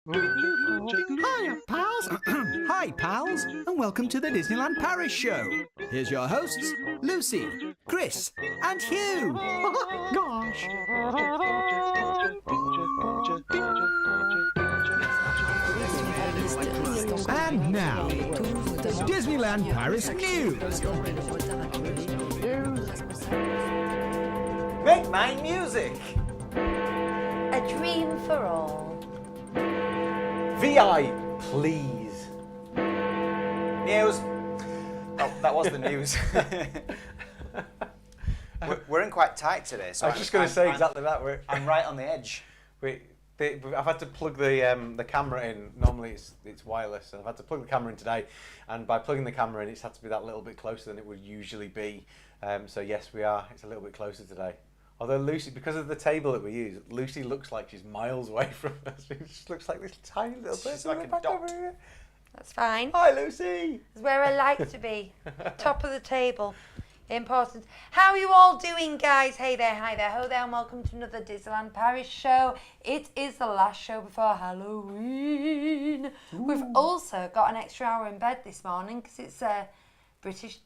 Hiya, pals. Hi, pals, and welcome to the Disneyland Paris Show. Here's your hosts, Lucie, Chris, and Hugh. Gosh. And now, Disneyland Paris News. Make my music! A dream for all. VI, please. News. Oh, that was the news. we're in quite tight today. So I was just going to say exactly that. I'm right on the edge. I've had to plug the camera in. Normally it's wireless, and I've had to plug the camera in today. And by plugging the camera in, it's had to be that little bit closer than it would usually be. So yes, we are. It's a little bit closer today. Although Lucie, because of the table that we use, Lucie looks like she's miles away from us. She just looks like this tiny little person. She's like a dot. Over here. That's fine. Hi, Lucie. It's where I like to be. Top of the table. Important. How are you all doing, guys? Hey there, hi there, ho there, and welcome to another Disneyland Paris show. It is the last show before Halloween. Ooh. We've also got an extra hour in bed this morning because it's British.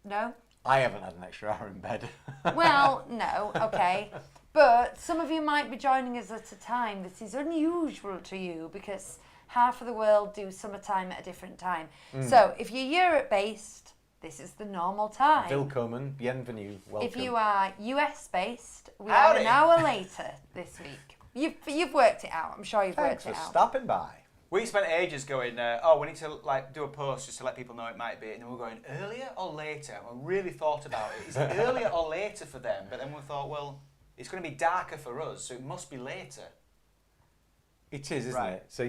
No? I haven't had an extra hour in bed. Well, no, okay. But some of you might be joining us at a time that is unusual to you because half of the world do summertime at a different time. So if you're Europe-based, this is the normal time. Willkommen, bienvenue, welcome. If you are US-based, we Howdy. are an hour later this week. You've worked it out. I'm sure you've Thanks worked it for out. stopping by. We spent ages going, oh, we need to do a post just to let people know it might be. And then we're going, earlier or later? And we really thought about it. Is it earlier or later for them? But then we thought, well, it's going to be darker for us, so it must be later. It is, isn't Right. it? So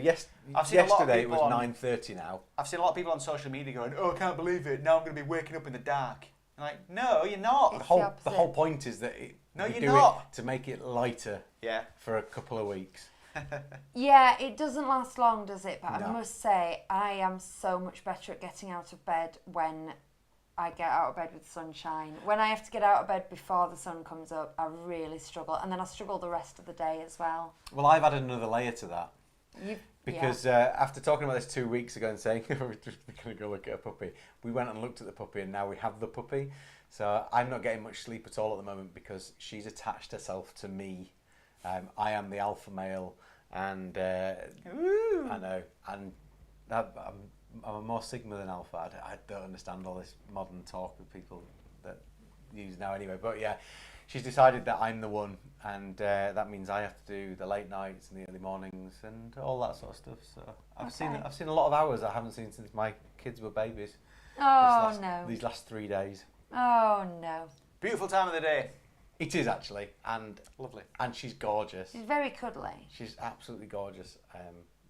I've seen a lot of yesterday it was people on- 9:30 now. I've seen a lot of people on social media going, oh, I can't believe it. Now I'm going to be waking up in the dark. I'm like, no, you're not. It's The whole point is that No, we you're do not. it to make it lighter Yeah. for a couple of weeks. Yeah, it doesn't last long, does it? But No. I must say, I am so much better at getting out of bed when I get out of bed with sunshine. When I have to get out of bed before the sun comes up, I really struggle. And then I struggle the rest of the day as well. Well, I've added another layer to that. Because yeah. after talking about this 2 weeks ago and saying we're just going to go look at a puppy, we went and looked at the puppy and now we have the puppy. So I'm not getting much sleep at all at the moment because she's attached herself to me. I am the alpha male and I know, and I'm a more sigma than alpha. I don't understand all this modern talk that people that use now anyway. But yeah, she's decided that I'm the one, and that means I have to do the late nights and the early mornings and all that sort of stuff. So I've seen a lot of hours I haven't seen since my kids were babies. Oh, These last 3 days. Oh, no. Beautiful time of the day. It is actually, and Lovely. and she's gorgeous. She's very cuddly. She's absolutely gorgeous.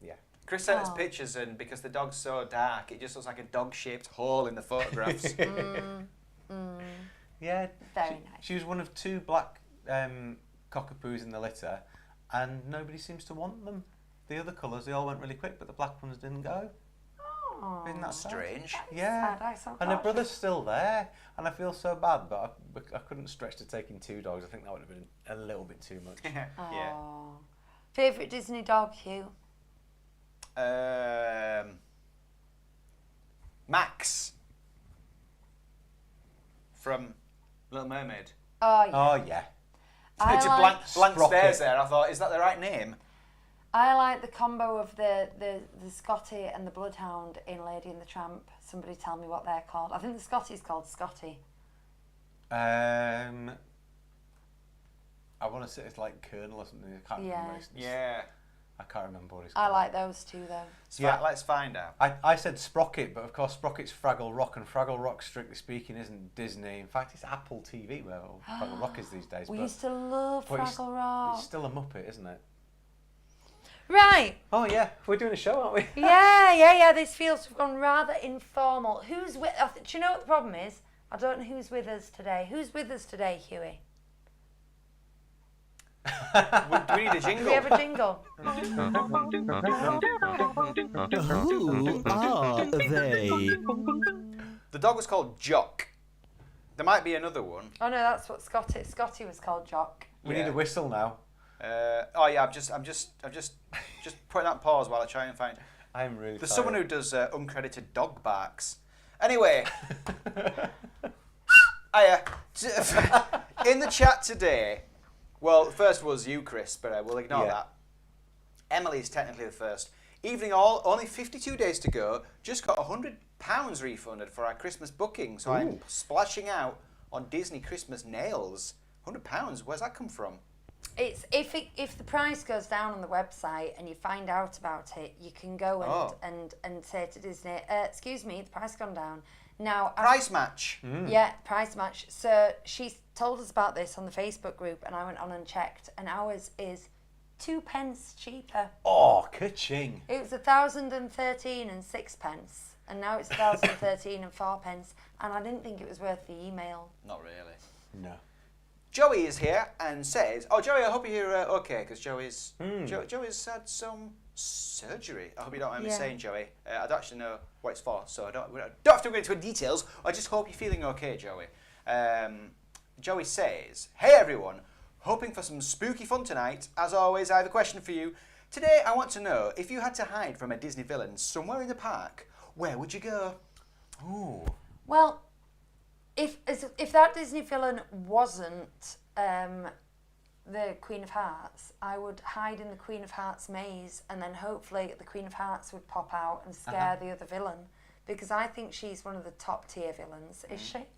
Yeah. Chris sent us pictures, and because the dog's so dark, it just looks like a dog-shaped hole in the photographs. Yeah. Very nice. She was one of 2 black cockapoos in the litter, and nobody seems to want them. The other colours, they all went really quick, but the black ones didn't go. Oh, Isn't that strange? Yeah. And her brother's still there, and I feel so bad, but I couldn't stretch to taking 2 dogs. I think that would have been a little bit too much. Yeah. Favourite Disney dog, Hugh? Max from Little Mermaid. Oh, yeah. Oh yeah. I It's a like- blank Sprocket. stares there. I thought, is that the right name? I like the combo of the Scotty and the Bloodhound in Lady and the Tramp. Somebody tell me what they're called. I think the Scotty's called Scotty. I want to say it's like Colonel or something. I can't remember. Yeah. I can't remember what it's called. I like those two though. Yeah. Let's find out. I said Sprocket, but of course Sprocket's Fraggle Rock, and Fraggle Rock, strictly speaking, isn't Disney. In fact, it's Apple TV where Fraggle Rock is these days. We but, used to love but Fraggle Rock. It's still a Muppet, isn't it? Right. Oh yeah, we're doing a show, aren't we? Yeah. This feels to have gone rather informal. Who's with? Do you know what the problem is? I don't know who's with us today. Who's with us today, Huey? Do we need a jingle? Do we have a jingle? Who are they? The dog was called Jock. There might be another one. Oh no, that's what Scotty was called, Jock. We need a whistle now. Oh yeah, I'm just putting that pause while I try and find. I'm really. There's tired. someone who does uncredited dog barks. Anyway, in the chat today. Well, first was you, Chris, but we'll ignore that. Emily is technically the first. Evening all, only 52 days to go. Just got £100 refunded for our Christmas booking, so I'm splashing out on Disney Christmas nails. £100, where's that come from? It's if the price goes down on the website and you find out about it, you can go and say to Disney, excuse me, the price gone down. Now Price match. Yeah, price match. So she told us about this on the Facebook group, and I went on and checked, and ours is 2 pence cheaper. Oh, ka-ching. It was 1,013 and 6 pence, and now it's 1,013 and 4 pence, and I didn't think it was worth the email. Not really. No. Joey is here and says, "Oh, Joey, I hope you're okay, because Joey's Joey's had some surgery. I hope you don't mind me saying, Joey. I don't actually know what it's for, so I don't have to go into details. I just hope you're feeling okay, Joey." Joey says, "Hey everyone, hoping for some spooky fun tonight. As always, I have a question for you. Today, I want to know if you had to hide from a Disney villain somewhere in the park, where would you go?" Ooh. Well, if that Disney villain wasn't the Queen of Hearts, I would hide in the Queen of Hearts maze, and then hopefully the Queen of Hearts would pop out and scare the other villain, because I think she's one of the top tier villains. Is she?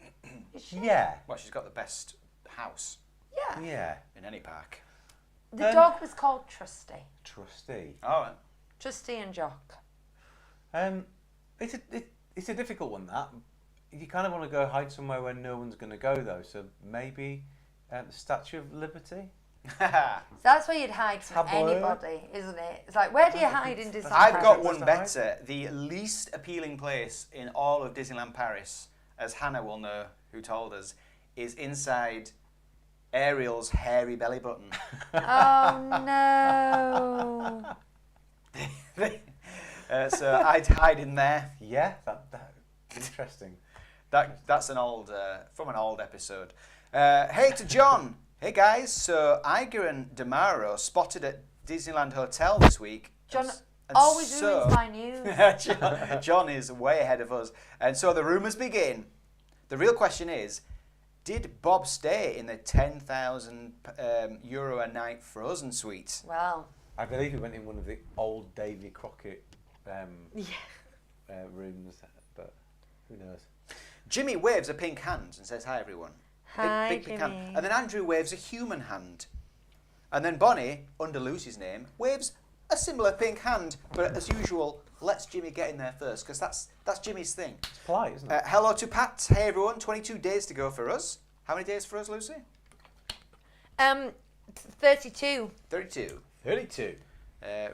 Is she? Yeah. Well, she's got the best house Yeah. Yeah. in any park. The dog was called Trusty. Trustee. Oh, right. Trusty and Jock. It's a difficult one, that. You kind of want to go hide somewhere where no one's going to go, though. So maybe the Statue of Liberty? So that's where you'd hide from Tableau. anybody, isn't it? It's like, where do you hide in Disneyland I've Paris? got one better. The least appealing place in all of Disneyland Paris, as Hannah will know, who told us, is inside Ariel's hairy belly button. Oh no! So I'd hide in there. Yeah, that interesting. That's an old from an old episode. Hey to John. Hey guys. So Iger and Damaro spotted at Disneyland Hotel this week. John And always ruins my news. John is way ahead of us. And so the rumours begin. The real question is, did Bob stay in the €10,000 a night Frozen suite? Well, I believe he went in one of the old Davy Crockett rooms, but who knows? Jimmy waves a pink hand and says, "Hi everyone." Hi, Big pink hand. Jimmy. And then Andrew waves a human hand. And then Bonnie, under Lucie's name, waves a similar pink hand. But as usual, lets Jimmy get in there first, because that's Jimmy's thing. It's polite, isn't it? Hello to Pat. Hey everyone, 22 days to go for us. How many days for us, Lucy? 32. 32. 32.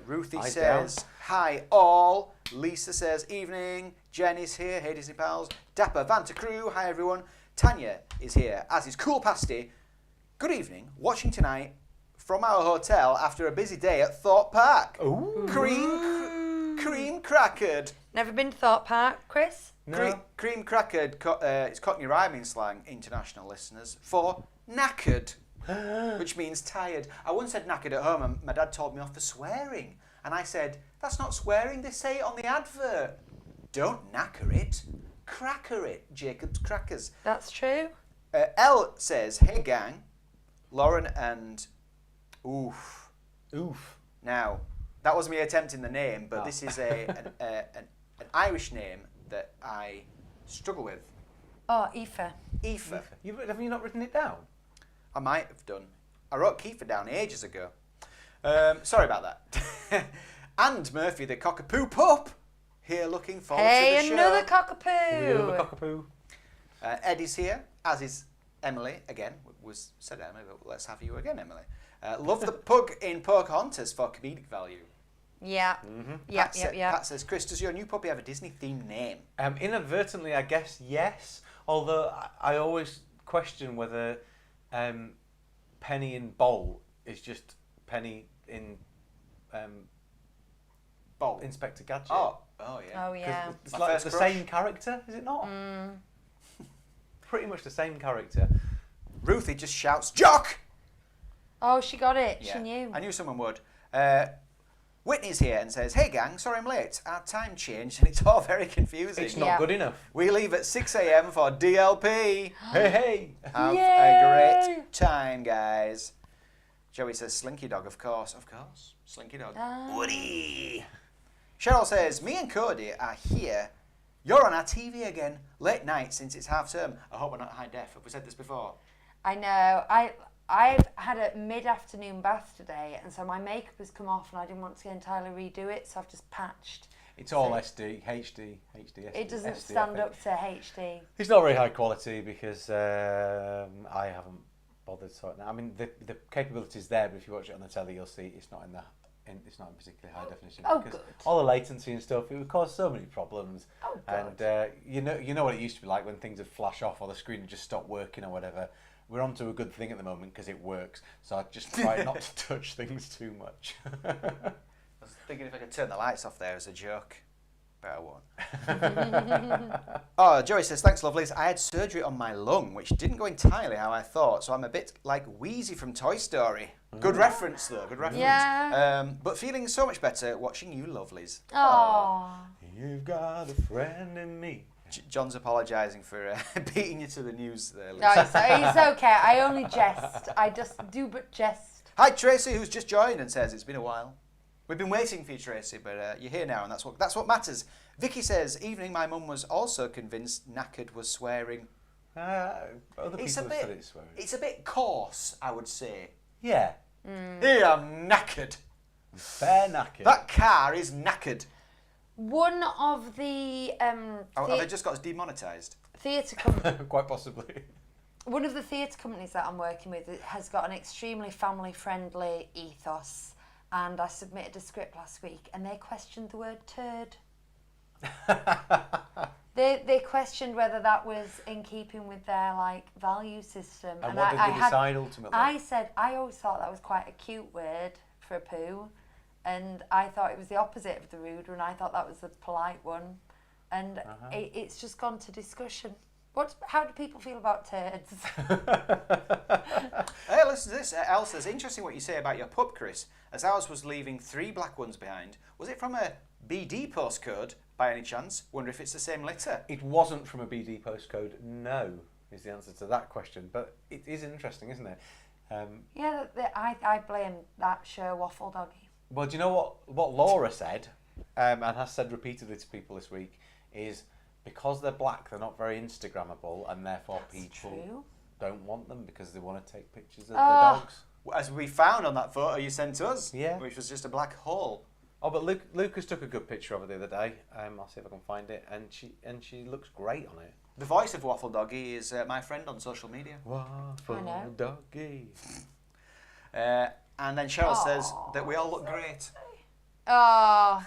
Ruthie I says, "Hi all." Lisa says, "Evening." Jenny's here. Hey Disney pals. Dapper Vanta Crew. Hi everyone. Tanya is here, as is Cool Pasty. Good evening. Watching tonight from our hotel after a busy day at Thorpe Park. Ooh. Cream crackered. Never been to Thorpe Park, Chris? No. Cream crackered. It's Cockney rhyming slang, international listeners, for knackered, which means tired. I once said knackered at home, and my dad told me off for swearing, and I said, "That's not swearing. They say it on the advert. Don't knacker it. Cracker it, Jacob's Crackers." That's true. Elle says, "Hey gang, Lauren and oof." Now, that was me attempting the name, but this is an Irish name that I struggle with. Oh, Aoife. Aoife. Have you not written it down? I might have done. I wrote Kiefer down ages ago. Sorry about that. And Murphy the Cockapoo Pup here looking forward to the show. Hey, another cockapoo. Cockapoo. Eddie's here, as is Emily. Again, was said Emily, but let's have you again, Emily. Love the pug in Pocahontas for comedic value. Yeah. Yep. Pat says, Chris, does your new puppy have a Disney-themed name? Inadvertently, I guess, yes. Although I always question whether Penny in Bolt is just Penny in Bolt. Inspector Gadget. Oh yeah. Oh, yeah. It's My like first the crush. same character, is it not? Pretty much the same character. Ruthie just shouts, Jock! Oh, she got it. Yeah, She knew. I knew someone would. Whitney's here and says, hey gang, sorry I'm late. Our time changed and it's all very confusing. It's not Yeah. good enough. We leave at 6 a.m. for DLP. Hey! Have Yay! a great time, guys. Joey says, Slinky Dog, of course. Of course. Slinky Dog. Woody. Cheryl says, me and Cody are here. You're on our TV again. Late night since it's half term. I hope we're not high def. Have we said this before? I know. I've had a mid-afternoon bath today, and so my makeup has come off, and I didn't want to entirely redo it, so I've just patched. It's all SD, HD, SD, It doesn't SD, stand I up think. to HD. It's not very high quality because I haven't bothered sorting it. I mean, the capability's there, but if you watch it on the telly, you'll see it's not it's not in particularly high definition. Oh, because good. all the latency and stuff, it would cause so many problems. Oh, and you know what it used to be like when things would flash off or the screen would just stop working or whatever. We're onto a good thing at the moment because it works. So I just try not to touch things too much. I was thinking if I could turn the lights off there as a joke. But I won't. Oh, Joey says, thanks, lovelies. I had surgery on my lung, which didn't go entirely how I thought, so I'm a bit like Wheezy from Toy Story. Good reference, though. Good reference. Yeah. But feeling so much better watching you, lovelies. Oh. You've got a friend in me. John's apologising for beating you to the news there, Lucy. No, it's okay. I only jest. I just do but jest. Hi, Tracy, who's just joined and says, it's been a while. We've been waiting for you, Tracy, but you're here now, and that's what matters. Vicky says, evening, my mum was also convinced knackered was swearing. Other people have said it's swearing. It's a bit coarse, I would say. Yeah. Hey, I'm knackered. Fair knackered. That car is knackered. One of the Have they just got us demonetised? theatre companies. Quite possibly. One of the theatre companies that I'm working with has got an extremely family-friendly ethos, and I submitted a script last week, and they questioned the word turd. They questioned whether that was in keeping with their value system. And what did they decide ultimately? I said I always thought that was quite a cute word for a poo, and I thought it was the opposite of the rude one. I thought that was the polite one, and it's just gone to discussion. How do people feel about turds? Hey, listen to this. Elsa, it's interesting what you say about your pup, Chris, as ours was leaving 3 black ones behind. Was it from a BD postcode, by any chance? Wonder if it's the same litter. It wasn't from a BD postcode, no, is the answer to that question. But it is interesting, isn't it? Yeah, I blame that show Waffle Doggy. Well, do you know what Laura said, and has said repeatedly to people this week, is because they're black, they're not very Instagrammable, and therefore people don't want them because they want to take pictures of the dogs. As we found on that photo you sent us, Yeah. which was just a black hole. Oh, but Lucas took a good picture of her the other day. I'll see if I can find it, and she looks great on it. The voice of Waffle Doggy is my friend on social media. Waffle I know. Doggy. And then Cheryl says that we all look great. Oh,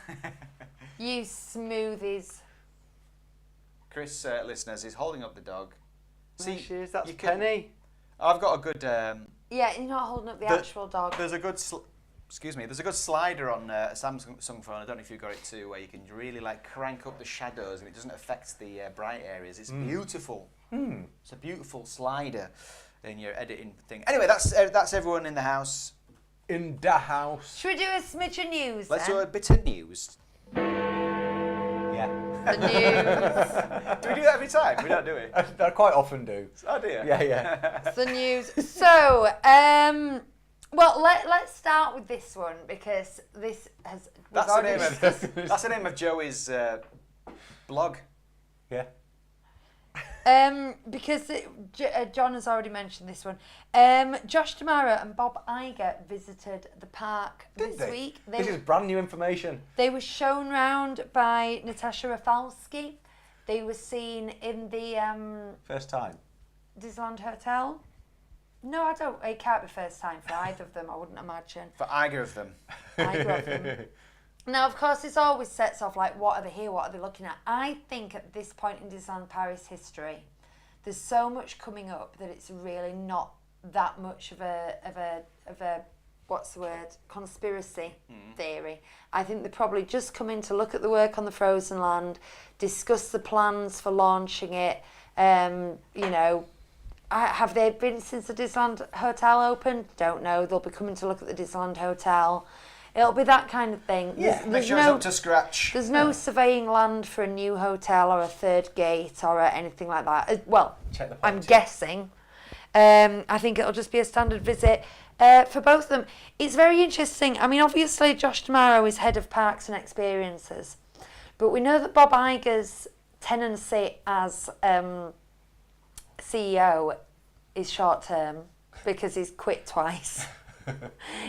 you smoothies. Chris, listeners, is holding up the dog. See, See, that's you can- Penny. I've got a good. Yeah, you're not holding up the actual dog. There's a good. There's a good slider on a Samsung phone. I don't know if you've got it too, where you can really crank up the shadows and it doesn't affect the bright areas. It's beautiful. It's a beautiful slider in your editing thing. Anyway, that's everyone in the house. In the house. Should we do a smidge of news Let's then? do a bit of news. Yeah. The news. Do we do that every time? We don't do it. I quite often do. Oh dear. Yeah. The news. So, well, let's start with this one because this has. That's the name of Joey's blog. Yeah. Because John has already mentioned this one. Josh Damara and Bob Iger visited the park this week. This is brand new information. They were shown round by Natasha Rafalski. They were seen in the First time. Disneyland Hotel. No, I don't. It can't be first time for either of them. I wouldn't imagine. For either of them. Either of them. Now, of course, this always sets off like, what are they here? What are they looking at? I think at this point in Disneyland Paris history, there's so much coming up that it's really not that much of a what's the word, conspiracy theory. I think they're probably just coming to look at the work on the Frozen Land, discuss the plans for launching it. You know, have they been since the Disneyland Hotel opened? Don't know. They'll be coming to look at the Disneyland Hotel. It'll be that kind of thing. Yeah, make sure it's up to scratch. There's no surveying land for a new hotel or a third gate or anything like that. Well, I'm guessing. I think it'll just be a standard visit for both of them. It's very interesting. I mean, obviously, Josh D'Amaro is head of Parks and Experiences, but we know that Bob Iger's tenancy as CEO is short term because he's quit twice.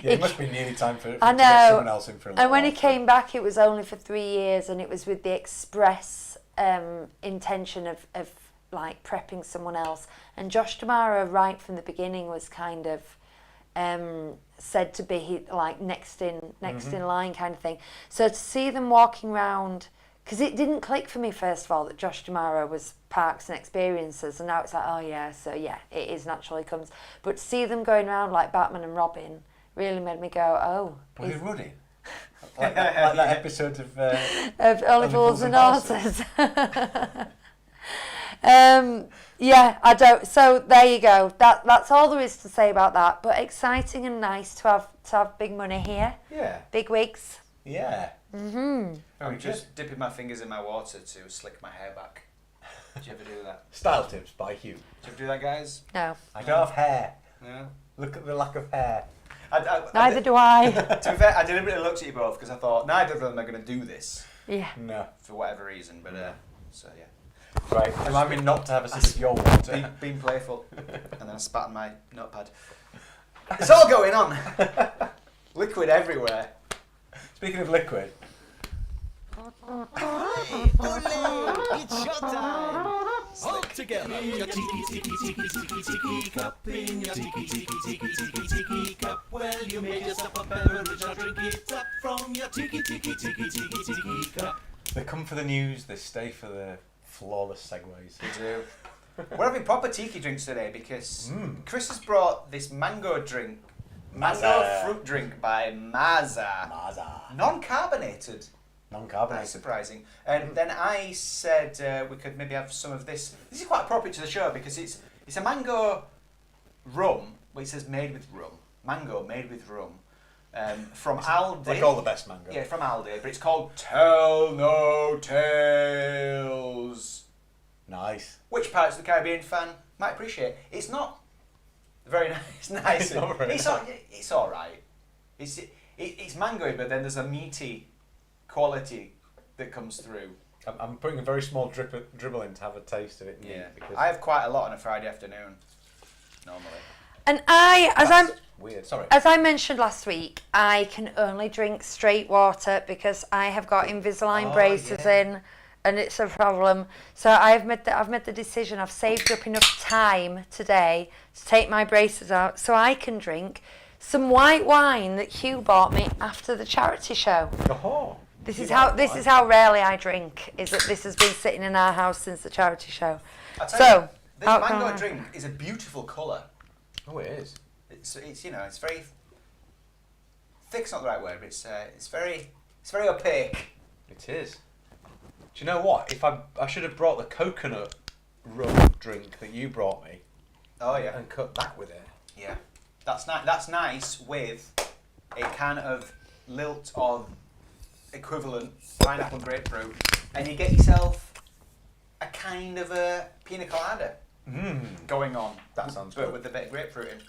Yeah, it must be nearly time for I to know. get someone else in for a little And when while. he came back, it was only for 3 years, and it was with the express intention of like prepping someone else. And Josh D'Amaro, right from the beginning, was kind of said to be like next in line kind of thing. So to see them walking around, because it didn't click for me first of all that Josh D'Amaro was Parks and Experiences, and now it's like, oh yeah, so yeah, it is naturally comes. But to see them going around like Batman and Robin really made me go, oh. Were they running? like that episode of Only Fools and Horses. Yeah, I don't. So there you go. That's all there is to say about that. But exciting and nice to have big money here. Yeah. Big wigs. Yeah. I'm just dipping my fingers in my water to slick my hair back. Did you ever do that? Style tips by Hugh. Did you ever do that, guys? No. I don't have hair. No. Look at the lack of hair. Neither do I. To be fair, I deliberately looked at you both because I thought neither of them are going to do this Yeah. No. for whatever reason. But so yeah. Right. Remind me not to have a sip of your water. Being playful, and then I spat on my notepad. It's all going on. Liquid everywhere. Speaking of liquid. It's showtime! All together! Your tiki tiki tiki tiki tiki cup in your tiki tiki tiki tiki tiki cup. Well, you made yourself a beverage, now drink it up from your tiki tiki tiki tiki tiki cup. They come for the news, they stay for the flawless segues. We do. We're having proper tiki drinks today because Chris has brought this mango drink, mango fruit drink by Maza. Non-carbonated. Non-carbonated. That's surprising. And then I said we could maybe have some of this. This is quite appropriate to the show because it's a mango rum, but it says made with rum. Mango made with rum. From Aldi. Like all the best mango. Yeah, from Aldi, but it's called Tell No Tales. Nice. Which Pirates of the Caribbean fan might appreciate. It's not very nice. It's nice. It's not very nice. It's all right. It's mangoey, but then there's a meaty quality that comes through. I'm putting a very small dribble in to have a taste of it. Yeah, because I have quite a lot on a Friday afternoon, normally. And weird. Sorry. As I mentioned last week, I can only drink straight water because I have got Invisalign braces in, and it's a problem. So I've made the decision. I've saved up enough time today to take my braces out so I can drink some white wine that Hugh bought me after the charity show. Oh. This is how rarely I drink. Is that this has been sitting in our house since the charity show. So this mango drink is a beautiful colour. Oh, it is. It's it's very thick's not the right word, but it's very opaque. It is. Do you know what? If I should have brought the coconut rum drink that you brought me. Oh yeah. And cut that with it. Yeah. That's nice with a can of lilt or equivalent pineapple and grapefruit, and you get yourself a kind of a pina colada going on. That sounds good. good. With a bit of grapefruit in.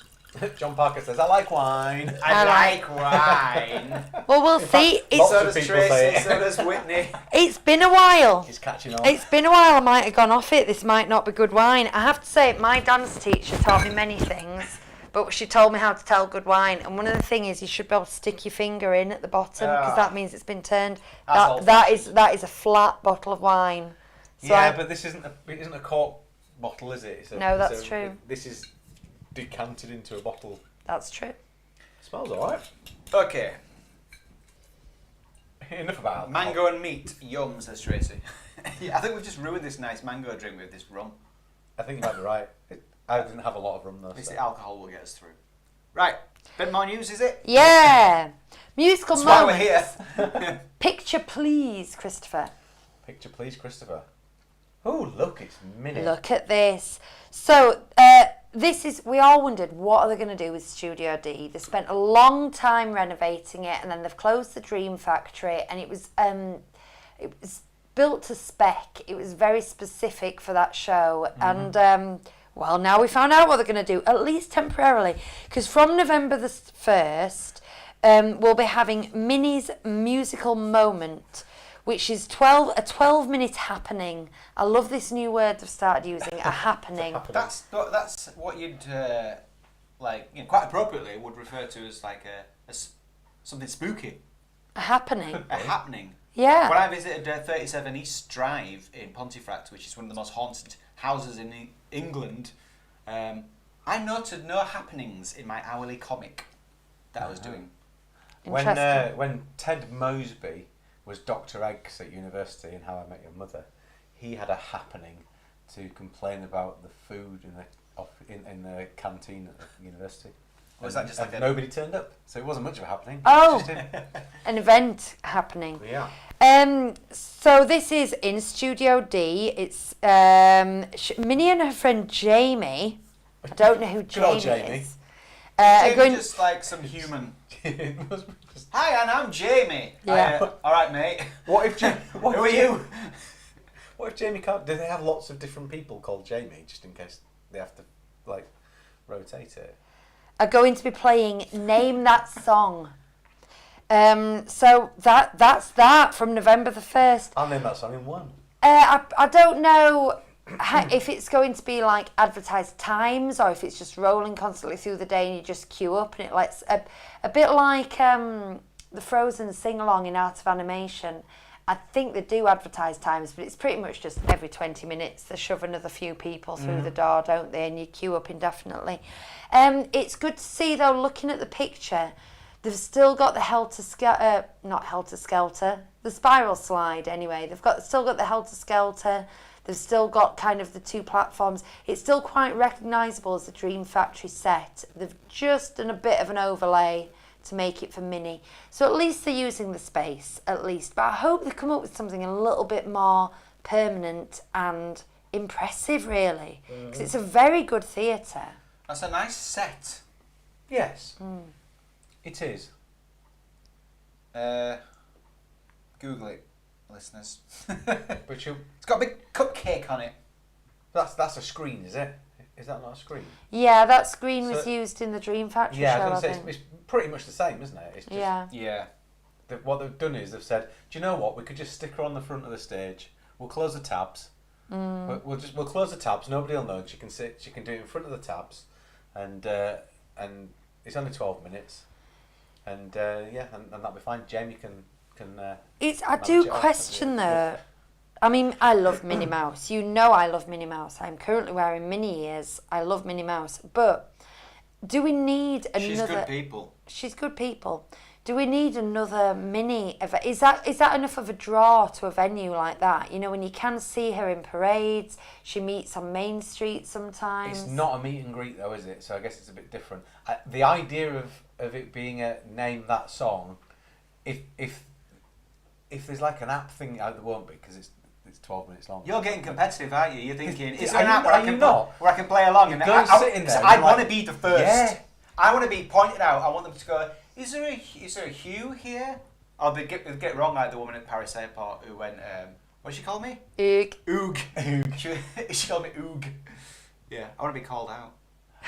John Parker says, I like wine. I like wine. Well, we'll see. So does Tracy, so does Whitney. It's been a while. It's catching on. It's been a while. I might have gone off it. This might not be good wine. I have to say, my dance teacher taught me many things, but she told me how to tell good wine. And one of the things is you should be able to stick your finger in at the bottom because that means it's been turned. That is a flat bottle of wine. So but this isn't a cork bottle, is it? No, that's true. This is decanted into a bottle. That's true. Smells alright. Okay. enough about alcohol. Mango and meat, yum, says Tracy. Yeah, I think we've just ruined this nice mango drink with this rum. I think you might be right. I didn't have a lot of rum though. It's So. the alcohol will get us through. Right, bit more news, is it? Yeah. Musical That's why moments. we're here. Picture, please, Christopher. Picture, please, Christopher. Oh, look, it's Minnie. Look at this. So, this is, we all wondered, what are they going to do with Studio D? They spent a long time renovating it, and then they've closed the Dream Factory, and it was built to spec. It was very specific for that show. And, well, now we found out what they're going to do, at least temporarily. Because from November the 1st, we'll be having Minnie's musical moment, which is a 12-minute happening. I love this new word they've started using, a happening. That's what you'd like, you know, quite appropriately would refer to as like something spooky, A happening. a happening. Yeah. When I visited 37 East Drive in Pontefract, which is one of the most haunted houses in England, I noted no happenings in my hourly comic that I was doing. Interesting. When Ted Mosby was Dr. Eggs at university in How I Met Your Mother, he had a happening to complain about the food in the canteen at the university. Was that just like nobody turned up, so it wasn't much of a happening. Oh. Just him. An event happening. Yeah. So this is in Studio D. It's Minnie and her friend Jamie. I don't know who Good old Jamie Jamie. is. Are Jamie going, just like some human. It must be just- Hi, and I'm Jamie. Yeah. All right, mate. What if Who are you? What if Jamie can't? Do they have lots of different people called Jamie, just in case they have to like rotate it? are going to be playing Name That Song. So that's that from November the 1st. I'll name that song in one. I don't know if it's going to be like advertised times or if it's just rolling constantly through the day and you just queue up and it lets a bit like the Frozen sing-along in Art of Animation. I think they do advertise times, but it's pretty much just every 20 minutes they shove another few people through the door, don't they, and you queue up indefinitely. It's good to see, though, looking at the picture, they've still got the not Helter-Skelter, the spiral slide anyway. They've still got the Helter-Skelter. They've still got kind of the two platforms. It's still quite recognisable as the Dream Factory set. They've just done a bit of an overlay to make it for Minnie. So at least they're using the space, at least. But I hope they come up with something a little bit more permanent and impressive, really. Because it's a very good theatre. That's a nice set. Yes. It is. Google it, listeners. But It's got a big cupcake on it. that's a screen, is it? Is that not a screen? Yeah, that screen was So- used in the Dream Factory Yeah, show, I I was going think. to say, it's pretty much the same, isn't it? It's just, Yeah. Yeah. What they've done is they've said, do you know what? We could just stick her on the front of the stage. We'll close the tabs. We'll close the tabs. Nobody will know. She can do it in front of the tabs, and it's only 12 minutes, and that'll be fine. Jamie can. I do manage it off. question though. I mean, I love Minnie Mouse. You know I love Minnie Mouse. I'm currently wearing Minnie ears. I love Minnie Mouse. But do we need another... She's good people. She's good people. Do we need another Minnie event? Is that enough of a draw to a venue like that? You know, when you can see her in parades, she meets on Main Street sometimes. It's not a meet and greet though, is it? So I guess it's a bit different. The idea of it being a Name That Song, if there's like an app thing, there won't be because it's 12 minutes long. You're getting competitive, aren't you? You're thinking, is Are there an you- app where are you not? where I can play along? You And go and sit in there I and want to like- be the first. Yeah. I want to be pointed out. I want them to go, is there a Hugh here? Or they get wrong like the woman at Paris Airport who went, what did she call me? Oog. Oog. She called me Oog. Yeah, I want to be called out.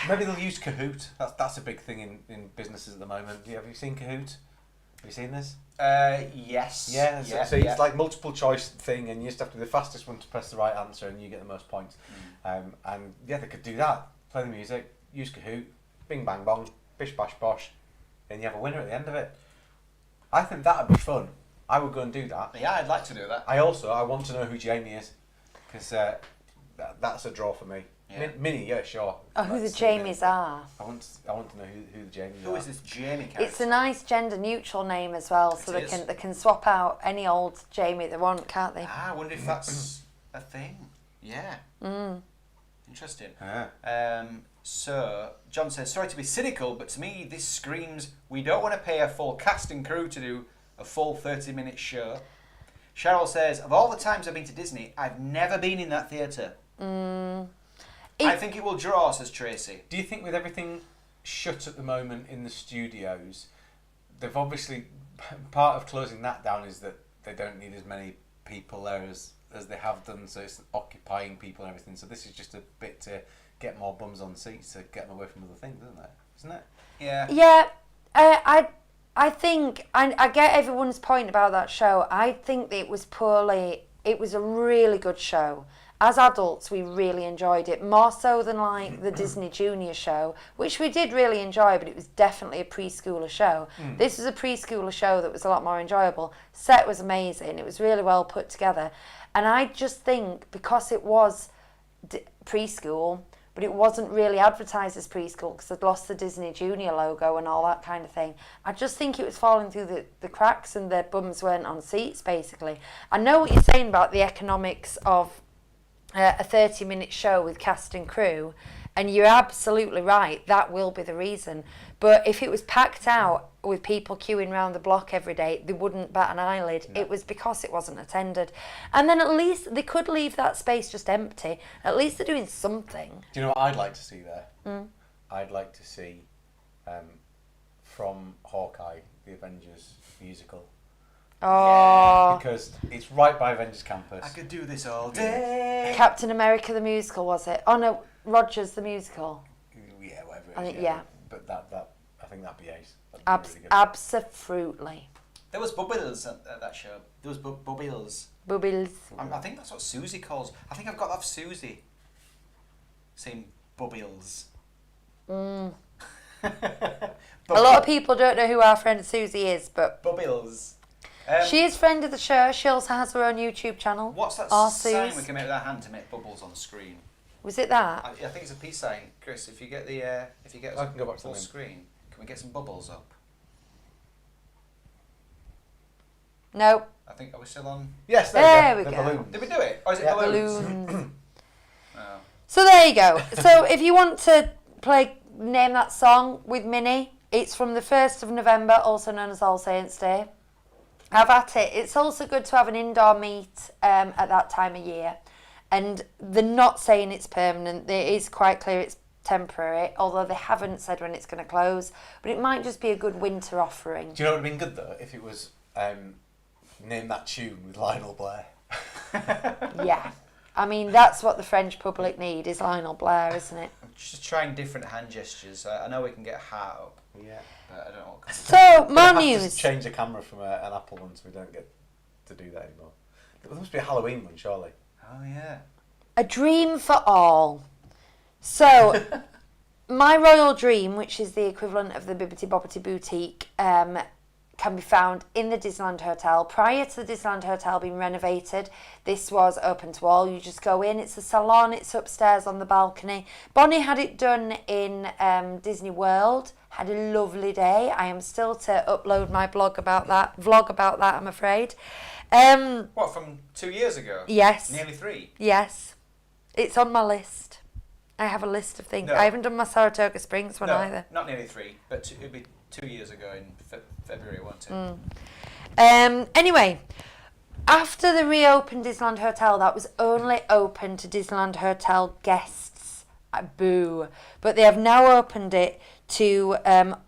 Maybe they'll use Kahoot. That's a big thing in businesses at the moment. Have you seen Kahoot? Have you seen this? Yes. Yeah. So yeah. it's like multiple choice thing, and you just have to be the fastest one to press the right answer, and you get the most points. And yeah, they could do that. Play the music, use Kahoot, bing bang bong, bish bash bosh, and you have a winner at the end of it. I think that'd be fun. I would go and do that. Yeah, I'd like to do that. I want to know who Jamie is, because that's a draw for me. Yeah. Minnie, yeah, sure. Oh, who the Let's see it. Jamies are. I want to know who the Jamies Who are. is this Jamie character? It's a nice gender neutral name as well, so It is. they can swap out any old Jamie they want, can't they? I wonder if that's a thing. Yeah. Interesting. Ah. So, John says, sorry to be cynical, but to me this screams we don't want to pay a full cast and crew to do a full 30-minute show. Cheryl says, of all the times I've been to Disney, I've never been in that theatre. I think it will draw, says Tracy. Do you think with everything shut at the moment in the studios, they've obviously, part of closing that down is that they don't need as many people there as they have done, so it's occupying people and everything. So this is just a bit to get more bums on seats, to get them away from other things, isn't it? Yeah. Yeah, I think I get everyone's point about that show. I think that it was a really good show. As adults, we really enjoyed it, more so than like the Disney Junior show, which we did really enjoy, but it was definitely a preschooler show. This was a preschooler show that was a lot more enjoyable. Set was amazing. It was really well put together. And I just think because it was preschool, but it wasn't really advertised as preschool because they'd lost the Disney Junior logo and all that kind of thing. I just think it was falling through the cracks and their bums weren't on seats, basically. I know what you're saying about the economics of a 30-minute show with cast and crew, and you're absolutely right, that will be the reason. But if it was packed out with people queuing around the block every day, they wouldn't bat an eyelid. No. It was because it wasn't attended. And then at least they could leave that space just empty. At least they're doing something. Do you know what I'd like to see there? I'd like to see from Hawkeye, the Avengers musical. Oh, Because it's right by Avengers Campus. I could do this all day. Captain America the musical, was it? Oh no, Rogers the musical. Yeah, whatever it is. I think, yeah. But that I think that'd be ace. That'd be really good. Absolutely. There was Bubbles at that show. There was Bubbles. Bubbles. I think that's what Susie calls. I think I've got that for Susie. Saying Bubbles. A lot of people don't know who our friend Susie is, but Bubbles. she is friend of the show. She also has her own YouTube channel. What's that Our sign Suze. we can make with our hand to make bubbles on the screen? Was it that? I think it's a peace sign, Chris. If you get the I can go back to full them. screen, can we get some bubbles up? No. I think, are we still on? Yes, There we the go. balloons. Did we do it? Or is it Yeah. balloons? Balloons. Oh. So there you go. So if you want to name that song with Minnie, it's from the 1st of November, also known as All Saints Day. Have at it. It's also good to have an indoor meet at that time of year. And they're not saying it's permanent. It is quite clear it's temporary, although they haven't said when it's going to close. But it might just be a good winter offering. Do you know what would have been good though? If it was Name That Tune with Lionel Blair. Yeah. I mean, that's what the French public need, is Lionel Blair, isn't it? I'm just trying different hand gestures. I know we can get a hat up, Yeah. but I don't know what kind of... So, more We'll have to news. change the camera from an Apple one so we don't get to do that anymore. There must be a Halloween one, surely. Oh, yeah. A dream for all. So, my royal dream, which is the equivalent of the Bibbidi Bobbidi Boutique, can be found in the Disneyland Hotel. Prior to the Disneyland Hotel being renovated, this was open to all. You just go in, it's a salon, it's upstairs on the balcony. Bonnie had it done in Disney World, had a lovely day. I am still to upload my vlog about that, I'm afraid. What, from 2 years ago? Yes. Nearly 3? Yes. It's on my list. I have a list of things. No. I haven't done my Saratoga Springs one No, either. not nearly 3, but it'd be 2 years ago in February, won't it? Anyway, after the reopened Disneyland Hotel, that was only open to Disneyland Hotel guests. Boo. But they have now opened it to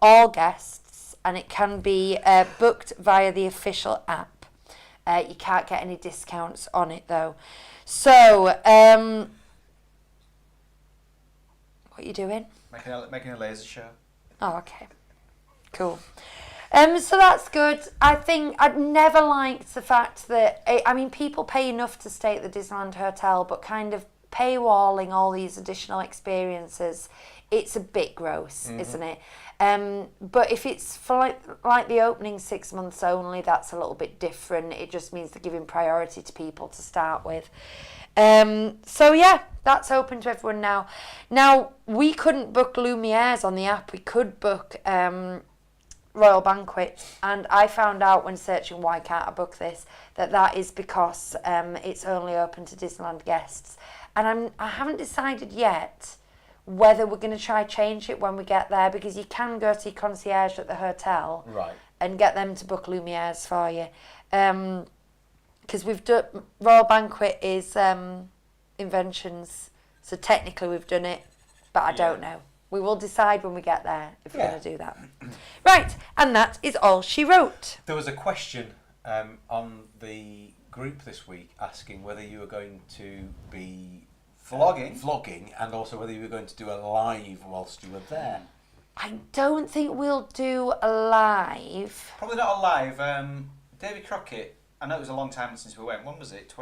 all guests, and it can be booked via the official app. You can't get any discounts on it, though. So, what are you doing? Making a laser show. Oh, okay. Cool. So that's good. I think I'd never liked the fact that, I mean, people pay enough to stay at the Disneyland Hotel, but kind of paywalling all these additional experiences, it's a bit gross, isn't it? But if it's for like the opening 6 months only, that's a little bit different. It just means they're giving priority to people to start with. So yeah, that's open to everyone now. Now, we couldn't book Lumiere's on the app. We could book Royal Banquet, and I found out when searching why can't I book this, that is because it's only open to Disneyland guests. And I haven't decided yet whether we're going to try change it when we get there, because you can go to your concierge at the hotel and get them to book Lumiere's for you. Because we've done Royal Banquet is Inventions, so technically we've done it, but I don't know. We will decide when we get there if we're going to do that. Right, and that is all she wrote. There was a question on the group this week asking whether you were going to be vlogging, and also whether you were going to do a live whilst you were there. I don't think we'll do a live. Probably not a live. Davy Crockett, I know it was a long time since we went. When was it?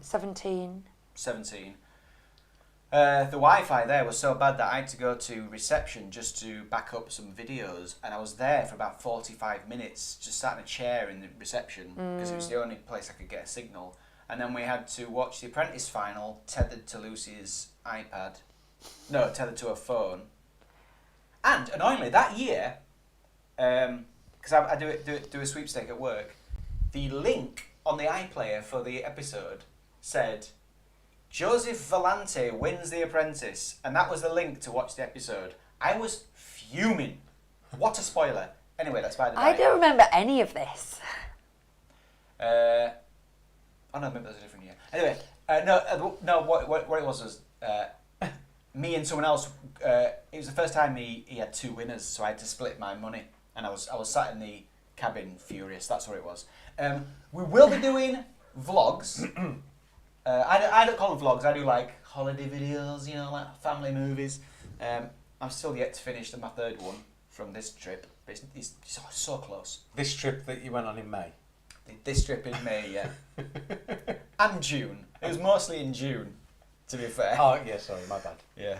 17. 17. The Wi-Fi there was so bad that I had to go to reception just to back up some videos, and I was there for about 45 minutes, just sat in a chair in the reception because it was the only place I could get a signal. And then we had to watch The Apprentice final tethered to Lucie's iPad. No, tethered to her phone. And annoyingly, that year, because I do a sweepstake at work, the link on the iPlayer for the episode said, Joseph Volante wins The Apprentice, and that was the link to watch the episode. I was fuming. What a spoiler. Anyway, that's by the I by. don't remember any of this. Oh no, maybe that was a different year. Anyway, no. What it was me and someone else. It was the first time he had two winners, so I had to split my money, and I was sat in the cabin furious. That's what it was. We will be doing vlogs. I don't call them vlogs. I do like holiday videos, like family movies. I'm still yet to finish my third one from this trip, but it's so close. This trip that you went on in May? This trip in May, yeah. And June. It was mostly in June, to be fair. Oh, yeah, sorry, my bad. Yeah.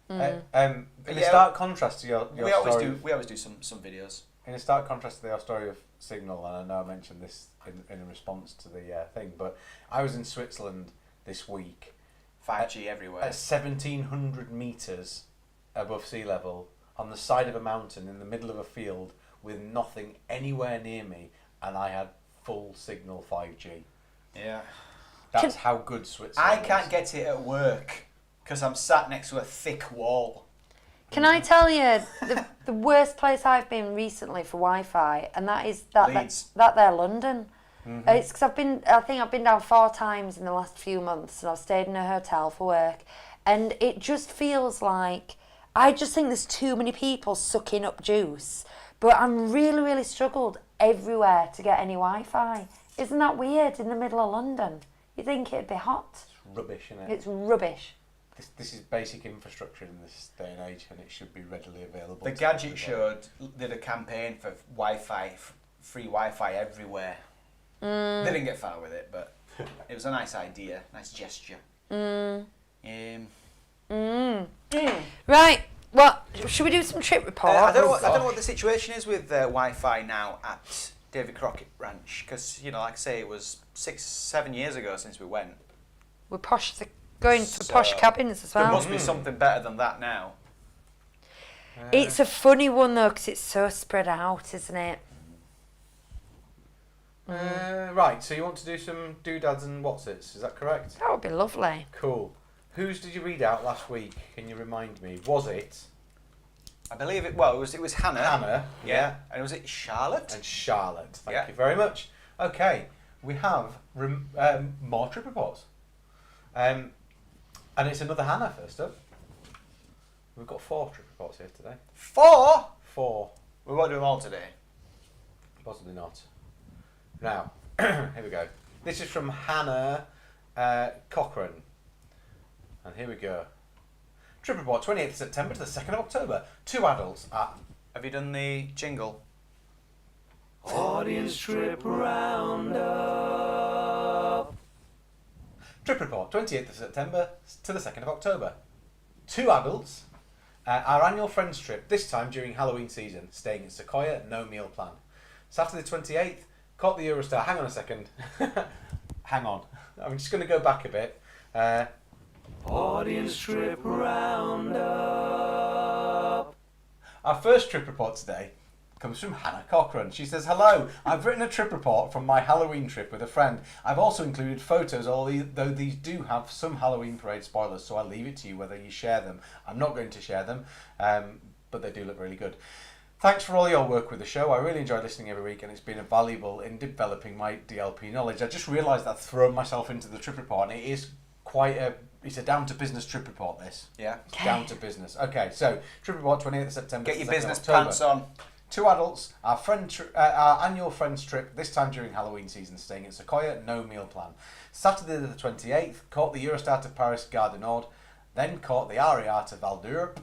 In a stark contrast to your story... We always do some videos. In a stark contrast to your story of Signal, and I know I mentioned this in response to the thing, but I was in Switzerland this week. 5G everywhere. At 1,700 metres above sea level, on the side of a mountain, in the middle of a field, with nothing anywhere near me, and I had full Signal 5G. Yeah. That's how good Switzerland I can't get it at work, because I'm sat next to a thick wall. Can I tell you the worst place I've been recently for Wi-Fi, and that is Leeds. that there, London. It's because I think I've been down 4 times in the last few months, and I've stayed in a hotel for work, and it just feels like I just think there's too many people sucking up juice. But I'm really struggled everywhere to get any Wi-Fi. Isn't that weird? In the middle of London, you think it'd be hot? It's rubbish, isn't it? It's rubbish. This is basic infrastructure in this day and age, and it should be readily available. The Gadget Show did a campaign for Wi-Fi, free Wi-Fi everywhere. They didn't get far with it, but it was a nice idea, nice gesture. Right. Well, should we do some trip reports? I don't know what the situation is with Wi-Fi now at Davy Crockett Ranch, because like I say, it was 6-7 years ago since we went. We're going for posh cabins as well. There must be something better than that now. It's a funny one though, because it's so spread out, isn't it? Right, so you want to do some doodads and whatsits, is that correct? That would be lovely. Cool. Whose did you read out last week? Can you remind me? Was it? I believe it. Well, it was Hannah. Hannah, yeah. And was it Charlotte? And Charlotte. Thank Yeah. you very much. Okay, we have more trip reports. And it's another Hannah first up. We've got 4 trip reports here today. 4? 4. We won't do them all today. Possibly not. Now, here we go. This is from Hannah Cochrane. And here we go. Trip report, 28th September to the 2nd of October. 2 adults at... Have you done the jingle? Audience trip roundup. Trip report, 28th of September to the 2nd of October. 2 adults. Our annual friends trip, this time during Halloween season, staying in Sequoia, no meal plan. Saturday 28th, caught the Eurostar. Hang on a second. Hang on. I'm just going to go back a bit. Audience trip roundup. Our first trip report today comes from Hannah Cochran. She says, hello, I've written a trip report from my Halloween trip with a friend. I've also included photos, although these do have some Halloween parade spoilers, so I'll leave it to you whether you share them. I'm not going to share them, but they do look really good. Thanks for all your work with the show. I really enjoy listening every week and it's been invaluable in developing my DLP knowledge. I just realised I've thrown myself into the trip report and it is it's a down to business trip report, this. Yeah. It's down to business. Okay, so trip report 28th of September. Get your 2nd of business October. pants on. 2 adults, our annual friends trip, this time during Halloween season, staying in Sequoia, no meal plan. Saturday the 28th, caught the Eurostar to Paris Gare du Nord, then caught the RER to Val d'Europe.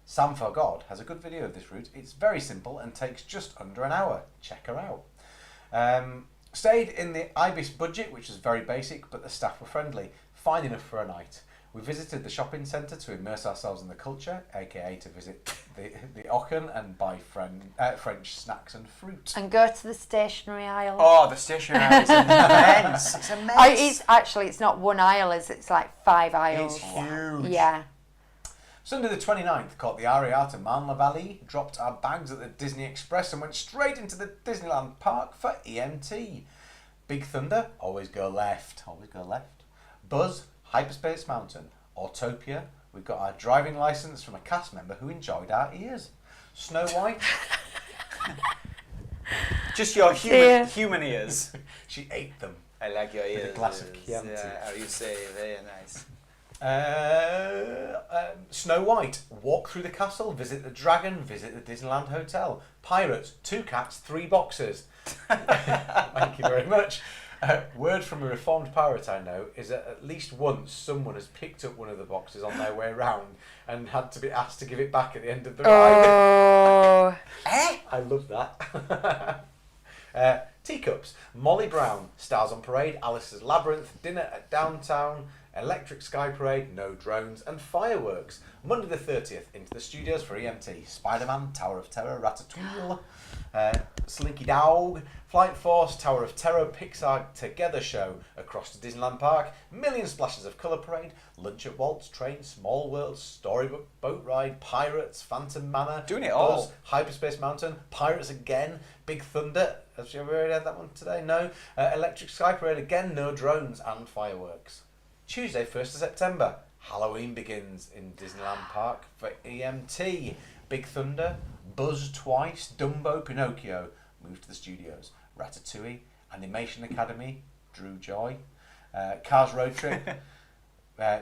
Sam Forgod has a good video of this route. It's very simple and takes just under an hour. Check her out. Stayed in the Ibis budget, which was very basic, but the staff were friendly. Fine enough for a night. We visited the shopping centre to immerse ourselves in the culture, aka to visit the Ochen and buy French snacks and fruit. And go to the stationery aisle. Oh, the stationery aisle is immense. It's immense. It's not one aisle, it's like 5 aisles. It's huge. Yeah. Sunday the 29th, caught the RER to Marne-la-Vallée, dropped our bags at the Disney Express and went straight into the Disneyland Park for EMT. Big Thunder, always go left, always go left. Buzz, Hyperspace Mountain. Autopia, we've got our driving licence from a cast member who enjoyed our ears. Snow White. Just your human ears. She ate them. I like your ears. With a glass of Chianti. Yeah, how you say, very nice. Snow White, walk through the castle, visit the dragon, visit the Disneyland Hotel. Pirates, 2 cats, 3 boxes. Thank you very much. Word from a reformed pirate I know is that at least once someone has picked up one of the boxes on their way round and had to be asked to give it back at the end of the ride. Oh. I love that. Teacups, Molly Brown, Stars on Parade, Alice's Labyrinth, Dinner at Downtown, Electric Sky Parade, no drones, and fireworks. Monday the 30th, into the studios for EMT. Spider-Man, Tower of Terror, Ratatouille, Slinky Dog, Flight Force, Tower of Terror, Pixar Together Show, across to Disneyland Park, million splashes of Colour Parade, Lunch at Walt's Train, Small World, Storybook Boat Ride, Pirates, Phantom Manor, Doing it all. Buzz, Hyperspace Mountain, Pirates again, Big Thunder. Have you already had that one today? No. Electric Sky Parade again, no drones and fireworks. Tuesday, 1st of September, Halloween begins in Disneyland Park for EMT. Big Thunder, Buzz twice, Dumbo, Pinocchio, moved to the studios. Ratatouille, Animation Academy, Drew Joy, Cars Road Trip,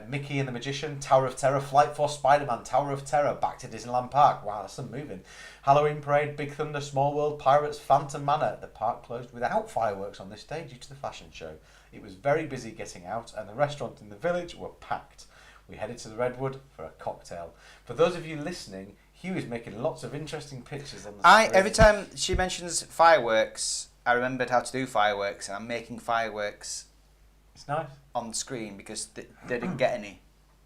Mickey and the Magician, Tower of Terror, Flight Force, Spider-Man, Tower of Terror, back to Disneyland Park. Wow, that's some moving. Halloween Parade, Big Thunder, Small World, Pirates, Phantom Manor. The park closed without fireworks on this day due to the fashion show. It was very busy getting out and the restaurants in the village were packed. We headed to the Redwood for a cocktail. For those of you listening, Hugh is making lots of interesting pictures on the screen. Every time she mentions fireworks, I remembered how to do fireworks, and I'm making fireworks. It's nice. On the screen because they didn't get any.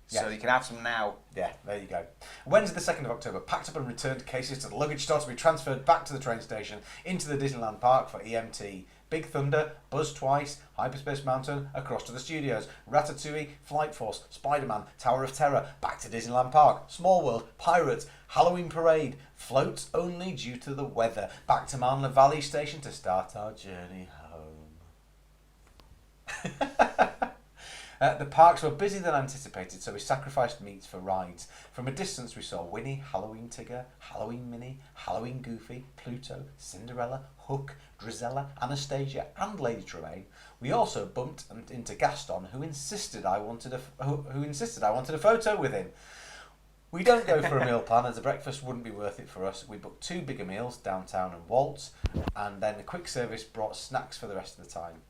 So Yes. you can have some now. Yeah, there you go. Wednesday the 2nd of October, packed up and returned cases to the luggage store to be transferred back to the train station into the Disneyland Park for EMT. Big Thunder, Buzz twice, Hyperspace Mountain, across to the studios. Ratatouille, Flight Force, Spider-Man, Tower of Terror, back to Disneyland Park. Small World, Pirates, Halloween Parade, floats only due to the weather. Back to Marne-la-Vallée Station to start our journey home. The parks were busier than anticipated, so we sacrificed meats for rides. From a distance we saw Winnie, Halloween Tigger, Halloween Minnie, Halloween Goofy, Pluto, Cinderella, Hook, Drizella, Anastasia and Lady Tremaine. We also bumped into Gaston, who insisted I wanted a photo with him. We don't go for a meal plan as a breakfast wouldn't be worth it for us. We booked 2 bigger meals, Downtown and Waltz, and then a quick service brought snacks for the rest of the time.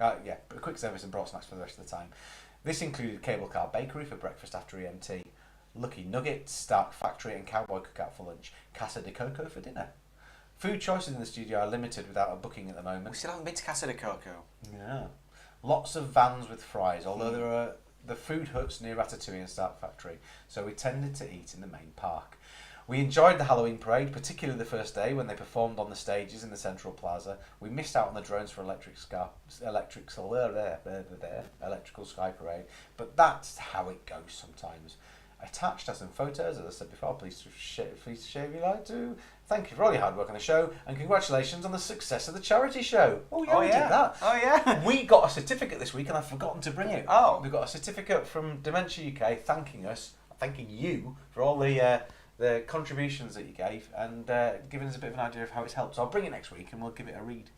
A quick service and brought snacks for the rest of the time. This included Cable Car Bakery for breakfast after EMT, Lucky Nuggets, Stark Factory and Cowboy Cookout for lunch, Casa de Coco for dinner. Food choices in the studio are limited without a booking at the moment. We still haven't been to Casa de Coco. Yeah. lots of vans with fries, although there are the food huts near Ratatouille and Stark Factory, so we tended to eat in the main park. We enjoyed the Halloween parade, particularly the first day when they performed on the stages in the Central Plaza. We missed out on the drones for electrical sky parade, but that's how it goes sometimes. Attached are some photos, as I said before. Please share if you'd like to. Thank you for all your hard work on the show, and congratulations on the success of the charity show. Oh yeah, we did that. Oh yeah. We got a certificate this week, and I've forgotten to bring it. Oh. We got a certificate from Dementia UK thanking you for all the contributions that you gave and giving us a bit of an idea of how it's helped. So I'll bring it next week and we'll give it a read.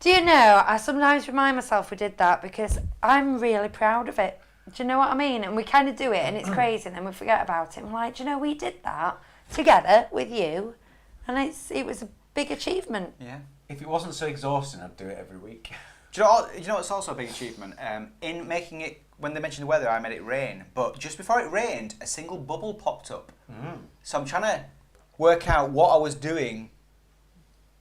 Do you know, I sometimes remind myself we did that because I'm really proud of it. Do you know what I mean? And we kind of do it and it's crazy and then we forget about it. And we're like, do you know, we did that together with you and it was a big achievement. Yeah. If it wasn't so exhausting, I'd do it every week. Do you know what's also a big achievement? In making it, when they mentioned the weather, I made it rain. But just before it rained, a single bubble popped up. So I'm trying to work out what I was doing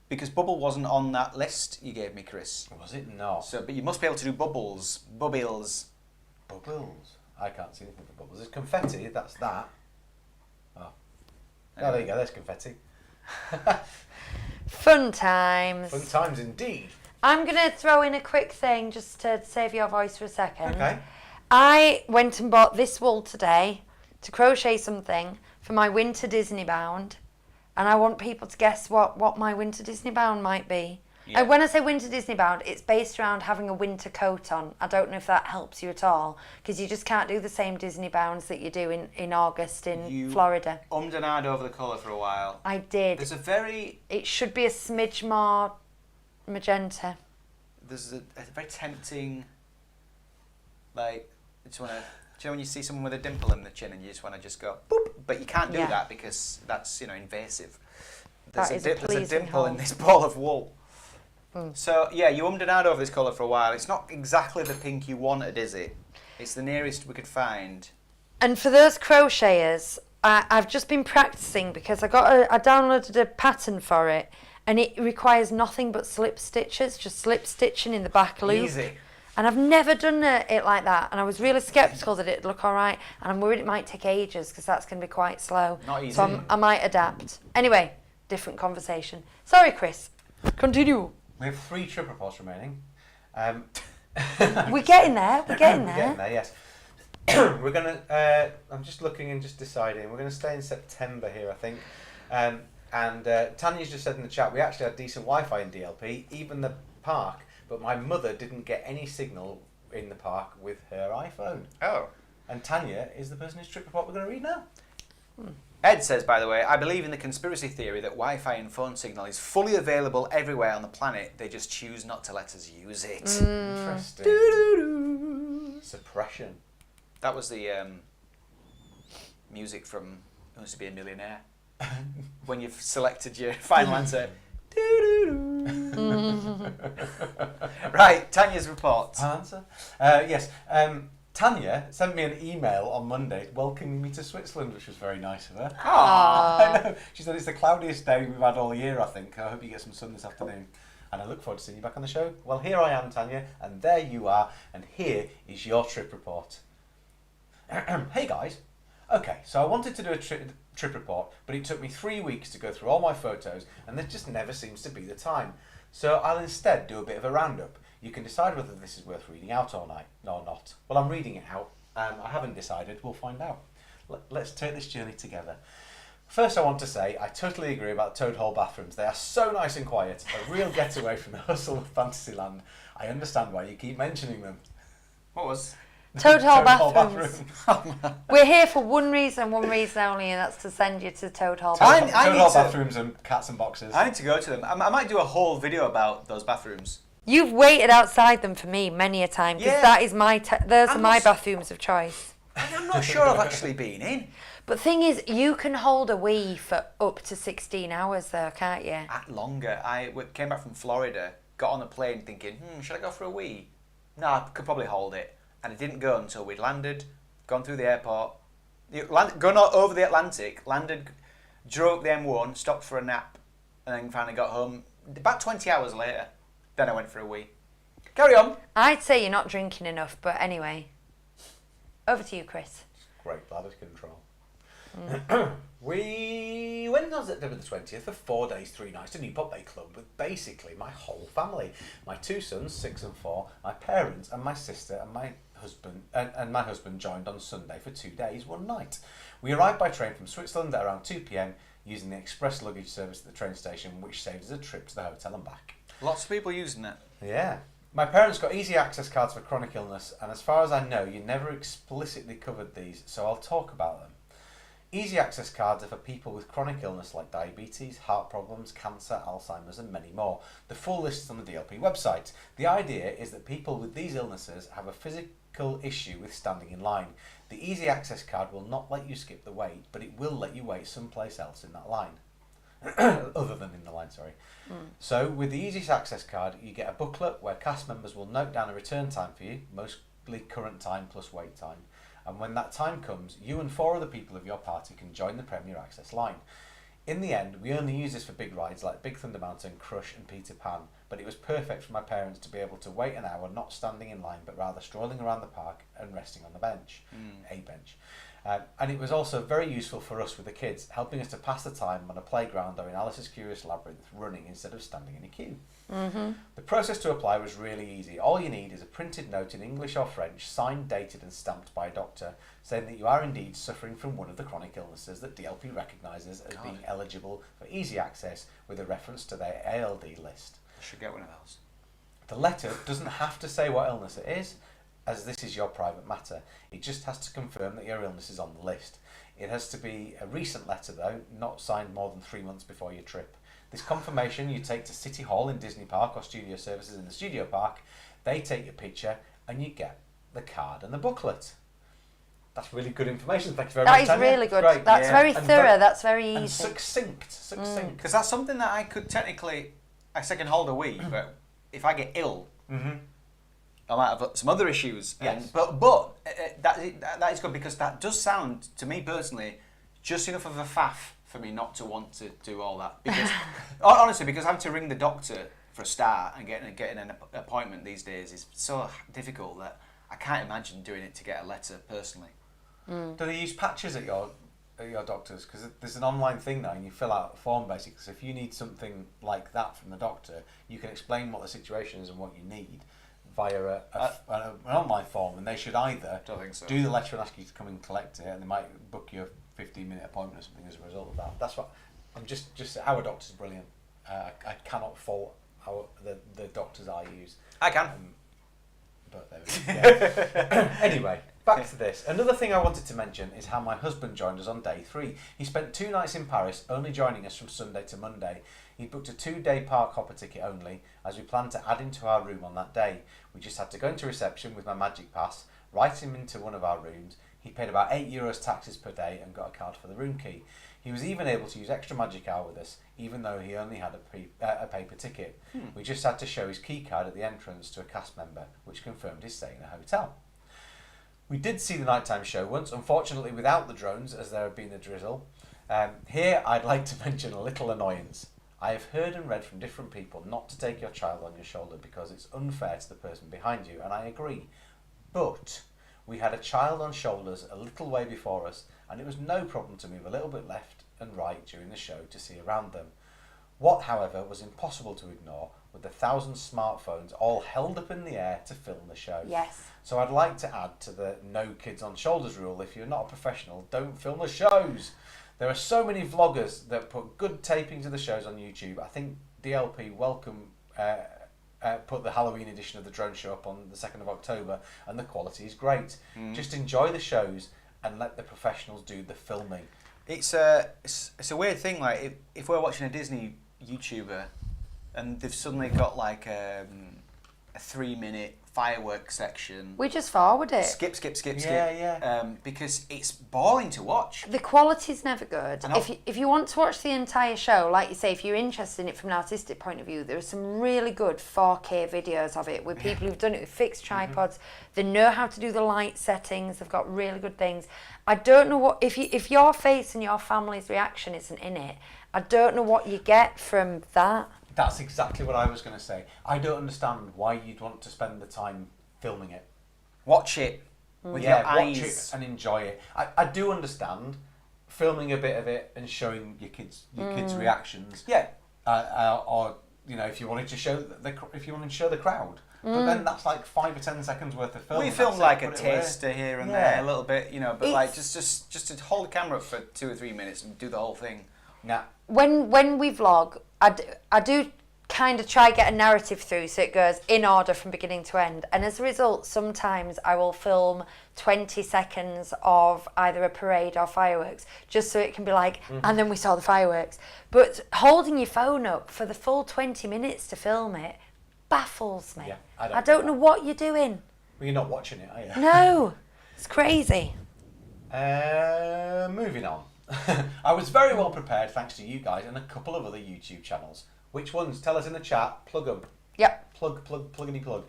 because bubble wasn't on that list you gave me, Chris. Was it not? So, but you must be able to do bubbles. Bubbles. Bubbles? I can't see anything for bubbles. There's confetti, that's that. Oh, there you go, there's confetti. Fun times. Fun times indeed. I'm going to throw in a quick thing just to save your voice for a second. Okay. I went and bought this wool today to crochet something for my winter Disney bound. And I want people to guess what my winter Disney bound might be. Yeah. And when I say winter Disney bound, it's based around having a winter coat on. I don't know if that helps you at all, because you just can't do the same Disney bounds that you do in August in Florida. And ahed over the colour for a while. I did. There's a very... It should be a smidge more magenta. There's a very tempting, like, I just want to... Do you know when you see someone with a dimple in the chin and you just want to just go, boop? But you can't do that because that's, invasive. There's a dimple in this ball of wool. So, yeah, you and ahed over this colour for a while. It's not exactly the pink you wanted, is it? It's the nearest we could find. And for those crocheters, I've just been practicing because I downloaded a pattern for it and it requires nothing but slip stitches, just slip stitching in the back loop. Easy. And I've never done it like that, and I was really sceptical that it'd look all right, and I'm worried it might take ages because that's going to be quite slow. Not easy. So I might adapt. Anyway, different conversation. Sorry, Chris. Continue. We have 3 trip reports remaining. We're getting there. We're getting We're there. getting there, yes. We're going to, I'm just looking and just deciding. We're going to stay in September here, I think. And Tanya's just said in the chat, we actually had decent Wi-Fi in DLP, even the park. But my mother didn't get any signal in the park with her iPhone. Oh. And Tanya is the person whose trip report we're going to read now. Ed says, by the way, I believe in the conspiracy theory that Wi-Fi and phone signal is fully available everywhere on the planet. They just choose not to let us use it. Interesting. Doo-doo-doo. Suppression. That was the music from Who Wants to Be a Millionaire? When you've selected your final answer. Right, Tanya's report. Answer? Yes. Tanya sent me an email on Monday welcoming me to Switzerland, which was very nice of her. Aww. I know. She said it's the cloudiest day we've had all year, I think. I hope you get some sun this afternoon. And I look forward to seeing you back on the show. Well, here I am, Tanya, and there you are, and here is your trip report. Hey guys. Okay, so I wanted to do a trip report, but it took me 3 weeks to go through all my photos, and there just never seems to be the time. So I'll instead do a bit of a roundup. You can decide whether this is worth reading out all night or not. Well, I'm reading it out. I haven't decided. We'll find out. Let's take this journey together. First, I want to say I totally agree about Toad Hole bathrooms. They are so nice and quiet, a real getaway from the hustle of Fantasyland. I understand why you keep mentioning them. What was? Toad Hole bathrooms. We're here for one reason only, and that's to send you to Toad Hole I bathrooms. need Toad Hole to- bathrooms and cats and boxes. I need to go to them. I might do a whole video about those bathrooms. You've waited outside them for me many a time, because Yeah. that is those are I'm my not- bathrooms of choice. I'm not sure I've actually been in. But thing is, you can hold a Wii for up to 16 hours though, can't you? Longer. I came back from Florida, got on a plane thinking, should I go for a wee? No, I could probably hold it. And I didn't go until we'd landed, gone through the airport, gone over the Atlantic, landed, drove up the M1, stopped for a nap, and then finally got home. About 20 hours later, then I went for a wee. Carry on. I'd say you're not drinking enough, but anyway. Over to you, Chris. Great bladder control. We went on September the 20th for 4 days, 3 nights to Newport Bay Club with basically my whole family. My 2 sons, 6 and 4, my parents and my sister and my husband and my husband joined on Sunday for 2 days, 1 night. We arrived by train from Switzerland at around 2 p.m. using the express luggage service at the train station, which saved us a trip to the hotel and back. Lots of people using it. Yeah. My parents got easy access cards for chronic illness, and as far as I know, you never explicitly covered these, so I'll talk about them. Easy access cards are for people with chronic illness like diabetes, heart problems, cancer, Alzheimer's and many more. The full list is on the DLP website. The idea is that people with these illnesses have a physical issue with standing in line. The easy access card will not let you skip the wait, but it will let you wait someplace else in that line. Other than in the line, sorry. So with the easy access card, you get a booklet where cast members will note down a return time for you, mostly current time plus wait time. And when that time comes, you and 4 other people of your party can join the Premier Access line. In the end, we only use this for big rides like Big Thunder Mountain, Crush and Peter Pan, but it was perfect for my parents to be able to wait an hour not standing in line but rather strolling around the park and resting on the bench, a bench. And it was also very useful for us with the kids, helping us to pass the time on a playground or in Alice's Curious Labyrinth running instead of standing in a queue. The process to apply was really easy. All you need is a printed note in English or French, signed, dated and stamped by a doctor, saying that you are indeed suffering from one of the chronic illnesses that DLP recognises as being eligible for easy access with a reference to their ALD list. I should get one of those. The letter doesn't have to say what illness it is, as this is your private matter. It just has to confirm that your illness is on the list. It has to be a recent letter though, not signed more than 3 months before your trip. This confirmation you take to City Hall in Disney Park or Studio Services in the Studio Park. They take your picture and you get the card and the booklet. That's really good information. Thank you very much. That is Tanya. really good. Great. That's very And thorough. That's very and easy. succinct. Because that's something that I could technically, I say I can hold a week, but if I get ill, I might have some other issues. Yes. But that is good because that does sound, to me personally, just enough of a faff for me not to want to do all that. Because honestly, because having to ring the doctor for a start and getting an appointment these days is so difficult that I can't imagine doing it to get a letter personally. Do they use patches at your doctors? Because there's an online thing now and you fill out a form basically. So if you need something like that from the doctor, you can explain what the situation is and what you need via an online form, and they should either Don't think so. do the letter and ask you to come and collect it, and they might book you a 15-minute appointment or something as a result of that. That's what I'm just our doctor's brilliant. I cannot fault the doctors I use. I can. But there we go. Yeah. Anyway, back to this. Another thing I wanted to mention is how my husband joined us on day 3. He spent 2 nights in Paris, only joining us from Sunday to Monday. He booked a 2-day park hopper ticket only, as we planned to add him to our room on that day. We just had to go into reception with my magic pass, write him into one of our rooms. He paid about €8 taxes per day and got a card for the room key. He was even able to use extra magic hour with us, even though he only had a paper ticket. We just had to show his key card at the entrance to a cast member, which confirmed his stay in a hotel. We did see the nighttime show once, unfortunately without the drones, as there had been a drizzle. Here I'd like to mention a little annoyance. I have heard and read from different people not to take your child on your shoulder because it's unfair to the person behind you, and I agree. But we had a child on shoulders a little way before us, and it was no problem to move a little bit left and right during the show to see around them. What, however, was impossible to ignore were the 1,000 smartphones all held up in the air to film the show. Yes. So I'd like to add to the no kids on shoulders rule. If you're not a professional, don't film the shows. There are so many vloggers that put good tapings of the shows on YouTube. I think DLP put the Halloween edition of the drone show up on the 2nd of October, and the quality is great. Just enjoy the shows and let the professionals do the filming. It's a weird thing. Like if we're watching a Disney YouTuber and they've suddenly got like a 3-minute fireworks section. We just forward it. Skip. Yeah. Because it's boring to watch. The quality's never good. I know. If you want to watch the entire show, like you say, if you're interested in it from an artistic point of view, there are some really good 4K videos of it with people who've done it with fixed tripods. They know how to do the light settings. They've got really good things. I don't know what if your face and your family's reaction isn't in it. I don't know what you get from that. That's exactly what I was going to say. I don't understand why you'd want to spend the time filming it. Watch it with your eyes. Watch it and enjoy it. I do understand filming a bit of it and showing your kids reactions. Yeah. Or if you wanted to show the crowd. But then that's like 5 or 10 seconds worth of film. We filmed like a taster here and there, a little bit, but like just to hold the camera up for 2 or 3 minutes and do the whole thing. Yeah. When we vlog, I do kind of try get a narrative through so it goes in order from beginning to end, and as a result sometimes I will film 20 seconds of either a parade or fireworks just so it can be like and then we saw the fireworks. But holding your phone up for the full 20 minutes to film it baffles me. Yeah, I don't know what you're doing. Well, you're not watching it, are you? No, it's crazy. Moving on. I was very well prepared thanks to you guys and a couple of other YouTube channels. Which ones? Tell us in the chat. Plug them. Yep. Pluggity plug.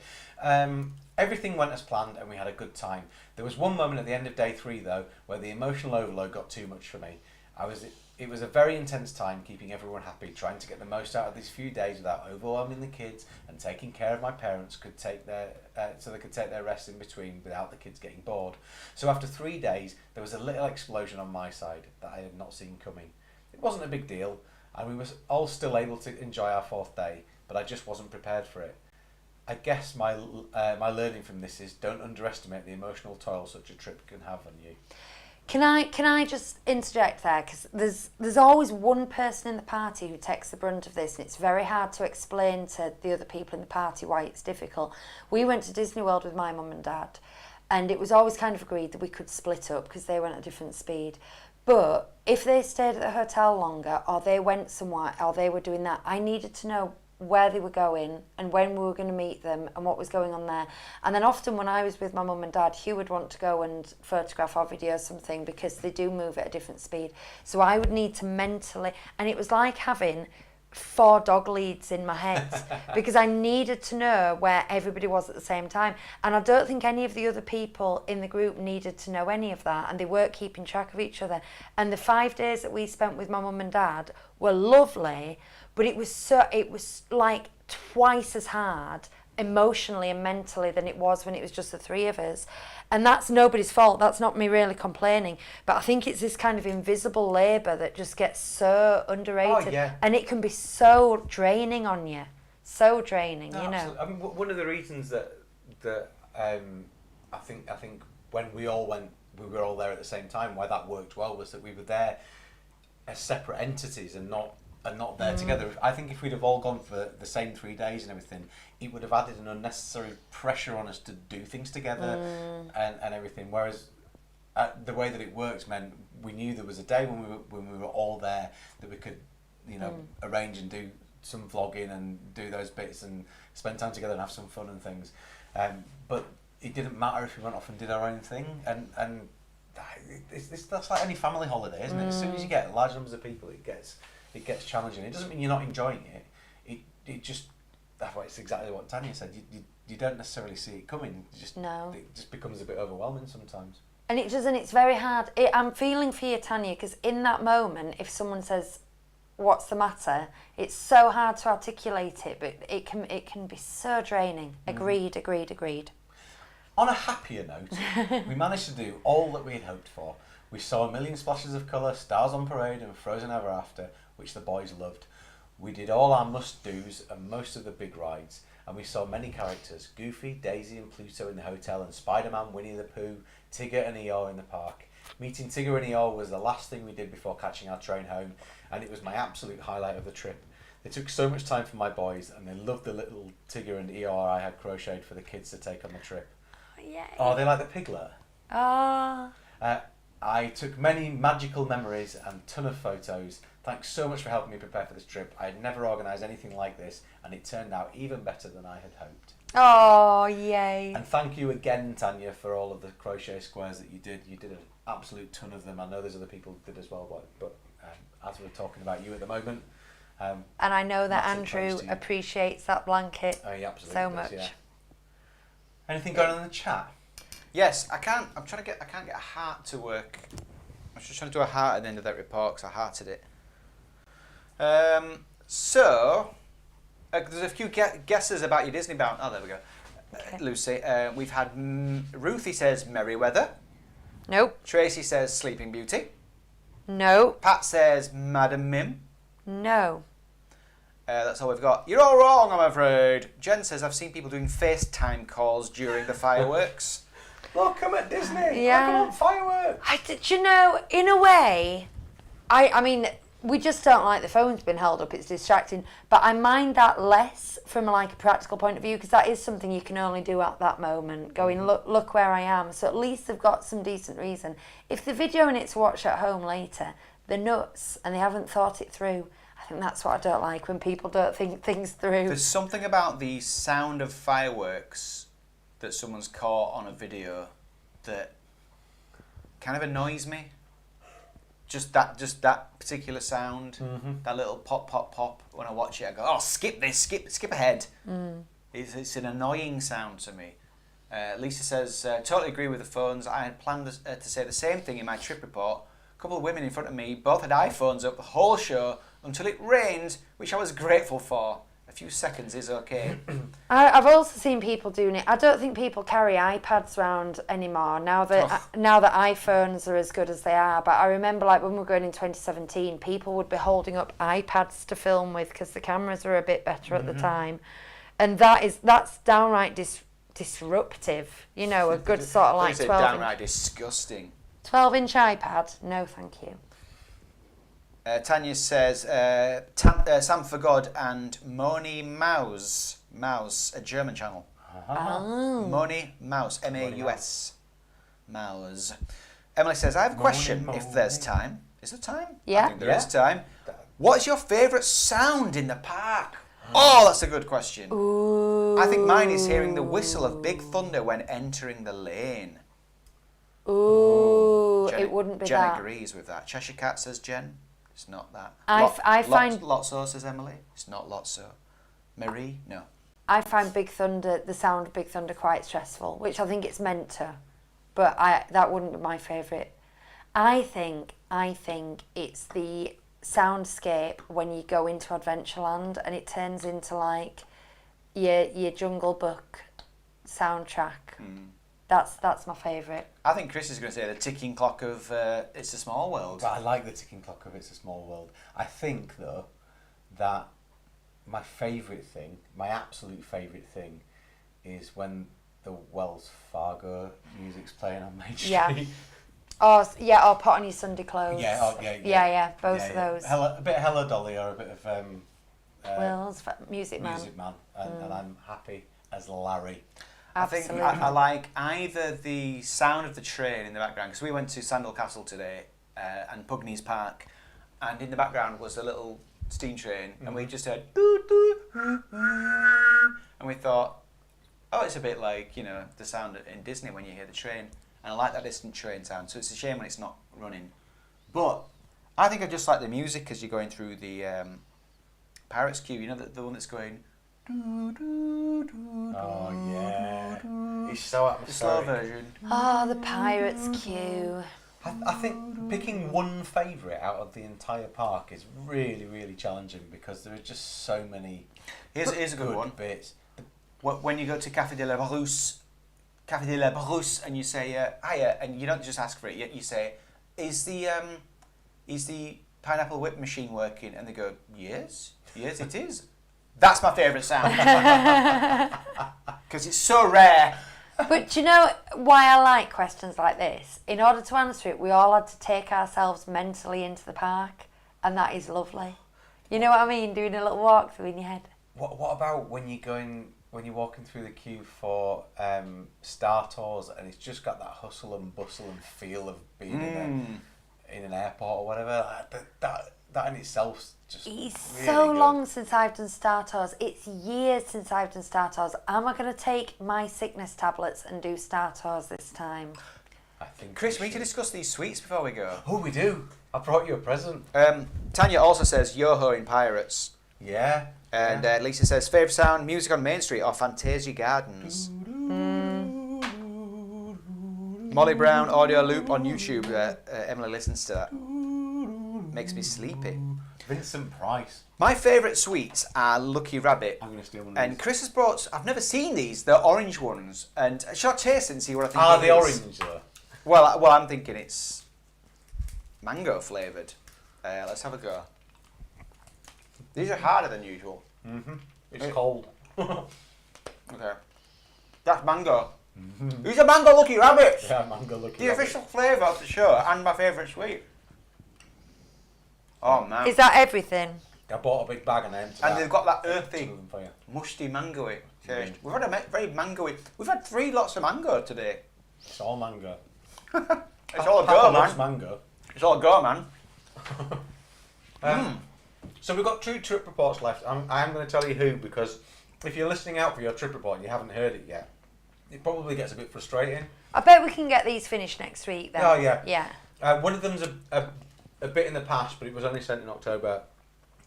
Everything went as planned and we had a good time. There was one moment at the end of day 3 though where the emotional overload got too much for me. It was a very intense time keeping everyone happy, trying to get the most out of these few days without overwhelming the kids and taking care of my parents so they could take their rest in between without the kids getting bored. So after 3 days, there was a little explosion on my side that I had not seen coming. It wasn't a big deal, and we were all still able to enjoy our 4th day, but I just wasn't prepared for it. I guess my learning from this is don't underestimate the emotional toll such a trip can have on you. Can I just interject there, because there's always one person in the party who takes the brunt of this, and it's very hard to explain to the other people in the party why it's difficult. We went to Disney World with my mum and dad, and it was always kind of agreed that we could split up because they went at a different speed. But if they stayed at the hotel longer, or they went somewhere, or they were doing that, I needed to know where they were going and when we were going to meet them and what was going on there. And then often when I was with my mum and dad, Hugh would want to go and photograph or video something because they do move at a different speed. So I would need to mentally, and it was like having 4 dog leads in my head because I needed to know where everybody was at the same time. And I don't think any of the other people in the group needed to know any of that, and they weren't keeping track of each other. And the 5 days that we spent with my mum and dad were lovely, but it was like twice as hard emotionally and mentally than it was when it was just the 3 of us. And that's nobody's fault. That's not me really complaining. But I think it's this kind of invisible labour that just gets so underrated. Oh, yeah. And it can be so draining on you. So draining, No, you know. absolutely. I mean, one of the reasons that I think when we all went, we were all there at the same time, why that worked well was that we were there as separate entities and not there together. I think if we'd have all gone for the same 3 days and everything, it would have added an unnecessary pressure on us to do things together and everything. Whereas the way that it works meant we knew there was a day when we were all there that we could, arrange and do some vlogging and do those bits and spend time together and have some fun and things. But it didn't matter if we went off and did our own thing. And that's like any family holiday, isn't it? As soon as you get large numbers of people, it gets challenging. It doesn't mean you're not enjoying it. It just, that's why it's exactly what Tanya said. You don't necessarily see it coming. It just becomes a bit overwhelming sometimes. And it does, and it's very hard. I'm feeling for you, Tanya, because in that moment, if someone says, "What's the matter?" it's so hard to articulate it, but it can be so draining. Agreed. On a happier note, we managed to do all that we had hoped for. We saw a million splashes of colour, Stars on Parade and Frozen Ever After, which the boys loved. We did all our must-dos and most of the big rides, and we saw many characters, Goofy, Daisy and Pluto in the hotel, and Spider-Man, Winnie the Pooh, Tigger and Eeyore in the park. Meeting Tigger and Eeyore was the last thing we did before catching our train home, and it was my absolute highlight of the trip. They took so much time for my boys, and they loved the little Tigger and Eeyore I had crocheted for the kids to take on the trip. Yay. Oh, they like the piglet? Ah. I took many magical memories and a ton of photos. Thanks so much for helping me prepare for this trip. I had never organised anything like this, and it turned out even better than I had hoped. Oh, yay. And thank you again, Tanya, for all of the crochet squares that you did. You did an absolute ton of them. I know there's other people who did as well, but as we're talking about you at the moment. And I know that Andrew appreciates that blanket so much. Yeah. Anything going on in the chat? Yes, I can't get a heart to work. I was just trying to do a heart at the end of that report because I hearted it. So, There's a few guesses about your Disney bound. Oh, there we go. Okay. Lucy, we've had Ruthie says Merryweather. Nope. Tracy says Sleeping Beauty. No. Pat says Madam Mim. No. That's all we've got. You're all wrong, I'm afraid. Jen says I've seen people doing FaceTime calls during the fireworks. Look, I'm at Disney. Yeah. Look, I'm on fireworks. Do you know, in a way, I mean, we just don't like the phone's been held up. It's distracting. But I mind that less from like a practical point of view, because that is something you can only do at that moment. Going, look where I am. So at least they've got some decent reason. If the video and it's watched at home later, they're nuts and they haven't thought it through. I think that's what I don't like, when people don't think things through. There's something about the sound of fireworks that someone's caught on a video that kind of annoys me. Just that particular sound, that little pop, pop, pop. When I watch it, I go, "Oh, skip this, skip ahead." It's an annoying sound to me. Lisa says, "Totally agree with the phones. I had planned to say the same thing in my trip report. A couple of women in front of me both had iPhones up the whole show until it rained, which I was grateful for. A few seconds is okay." I've also seen people doing it. I don't think people carry iPads around anymore now that iPhones are as good as they are. But I remember, like, when we were going in 2017, people would be holding up iPads to film with because the cameras were a bit better at the time, and that's downright disruptive. You know, a good sort of like 12. Downright disgusting. 12-inch iPad? No, thank you. Tanya says, Sam for God and Moni Maus, a German channel. Moni Maus, M-A-U-S, Maus. Emily says, I have a question, if there's time. Is there time? Yeah. I think there is time. What's your favourite sound in the park? Oh, that's a good question. Ooh. I think mine is hearing the whistle of Big Thunder when entering the lane. Ooh, Jen, it wouldn't be Jen that. agrees with that. Cheshire Cat says Jen. It's not that. I find Lotso says Emily. It's not Lotso. Marie, no. I find the sound of Big Thunder quite stressful, which I think it's meant to, but that wouldn't be my favourite. I think it's the soundscape when you go into Adventureland and it turns into like your Jungle Book soundtrack. That's my favourite. I think Chris is going to say the ticking clock of It's a Small World. But I like the ticking clock of It's a Small World. I think, though, that my favourite thing, my absolute favourite thing, is when the Wells Fargo music's playing on Main Street. Yeah. Or put on your Sunday clothes. Yeah, both of those. A bit of Hello Dolly or a bit of Will's Music Man. And I'm happy as Larry. Absolutely. I think I like either the sound of the train in the background, because we went to Sandal Castle today and Pugneys Park, and in the background was a little steam train, and we just heard doo, doo, and we thought, oh, it's a bit like, you know, the sound in Disney when you hear the train, and I like that distant train sound, so it's a shame when it's not running. But I think I just like the music as you're going through the Pirates queue, you know, the one that's going doo, doo, doo, Oh, doo, yeah. doo. It's so The slow atmospheric. version. Oh, the Pirates queue. I think picking one favourite out of the entire park is really, really challenging because there are just so many Here's a good one. bits. When you go to Café de la Brousse, and you say hiya, and you don't just ask for it, you say, is the pineapple whip machine working? And they go, yes it is. That's my favourite sound. Because it's so rare. But do you know why I like questions like this? In order to answer it, we all had to take ourselves mentally into the park, and that is lovely. You know what I mean? Doing a little walk through in your head. What about when you're walking through the queue for Star Tours and it's just got that hustle and bustle and feel of being in an airport or whatever? That in itself just It's really so good. long since I've done Star Tours. It's years since I've done Star Tours. Am I going to take my sickness tablets and do Star Tours this time? I think Chris, we need to discuss these sweets before we go. Oh, we do. I brought you a present. Tanya also says Yoho in Pirates. Yeah. And Lisa says, favourite sound, music on Main Street or Fantasia Gardens. Molly Brown audio loop on YouTube. Emily listens to that. Makes me sleepy. Vincent Price. My favourite sweets are Lucky Rabbit. I'm going to steal one of And these. Chris has brought, I've never seen these, they're orange ones. And shall I taste it and see what I think it The is? orange though. Well, I'm thinking it's mango flavoured. Let's have a go. These are harder than usual. It's cold. Okay. That's mango. These are mango Lucky Rabbits. Yeah, mango Lucky The Rabbit. official flavour of the show and my favourite sweet. Oh man. Is that everything? I bought a big bag and I emptied And that. they've got that Two earthy, of them for you. musty mangoey taste. We've had a very mangoey. We've had 3 lots of mango today. It's all mango. It's all a Papa go, loves man. mango. It's all a go, man. So we've got 2 trip reports left. I am going to tell you who, because if you're listening out for your trip report and you haven't heard it yet, it probably gets a bit frustrating. I bet we can get these finished next week then. Oh, yeah. Yeah. One of them's a bit in the past, but it was only sent in October.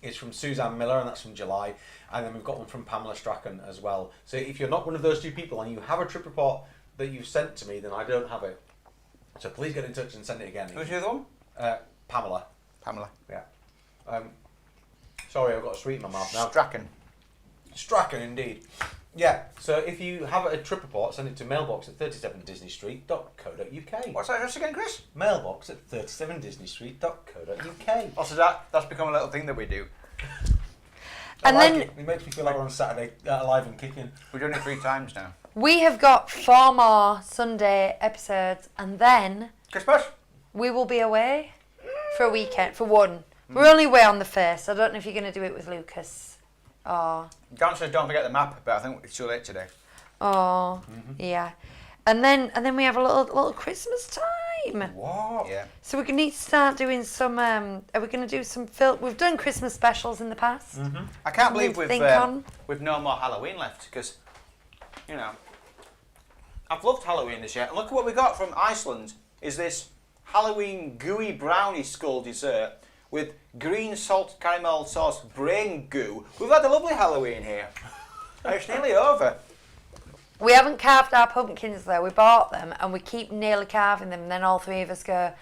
It's from Suzanne Miller, and that's from July. And then we've got one from Pamela Strachan as well. So if you're not one of those 2 people and you have a trip report that you've sent to me, then I don't have it. So please get in touch and send it again. Who's the other one? Pamela. Pamela. Yeah. Sorry, I've got a sweet in my mouth now. Strachan. Strachan, indeed. Yeah, so if you have a trip report, send it to mailbox at 37disneystreet.co.uk. What's that address again, Chris? Mailbox at 37disneystreet.co.uk. Oh, so that's become a little thing that we do. And then it makes me feel like we're on Saturday alive and kicking. We're doing it 3 times now. we have got 4 more Sunday episodes, and then Christmas? we will be away for a weekend, for one. We're only away on the 1st. I don't know if you're going to do it with Lucas. Oh, Dan says don't forget the map, but I think it's too late today. yeah. And then we have a little Christmas time. What? Yeah. So we're going to need to start doing some. Are we going to do some We've done Christmas specials in the past. I can't believe Something to think on. we've no more Halloween left because, you know, I've loved Halloween this year. And look at what we got from Iceland. Is this Halloween gooey brownie skull dessert with green salt caramel sauce brain goo. We've had a lovely Halloween here. It's nearly over. We haven't carved our pumpkins though. We bought them and we keep nearly carving them. And then all 3 of us go, I'm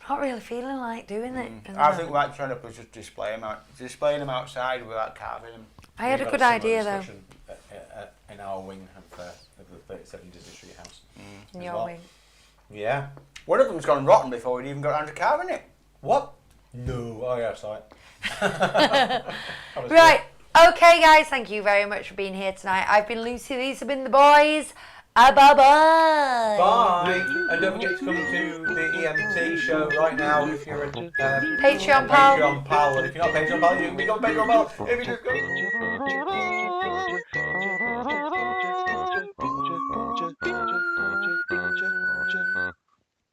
not really feeling like doing it. And I then- think we might turn up and just displaying them outside without carving them. I had a We've good got a similar idea though. discussion in our wing of the 37 Disney Street house. In as your well. wing. Yeah. One of them's gone rotten before we'd even got around to carving it. What? No. Oh yeah, sorry. That was Right. Okay, guys. Thank you very much for being here tonight. I've been Lucy. These have been the boys. Bye-bye. Bye. And don't forget to come to the EMT show right now if you're a Patreon pal. Patreon pal. And if you're not Patreon pal, you can become Patreon pal if you just go.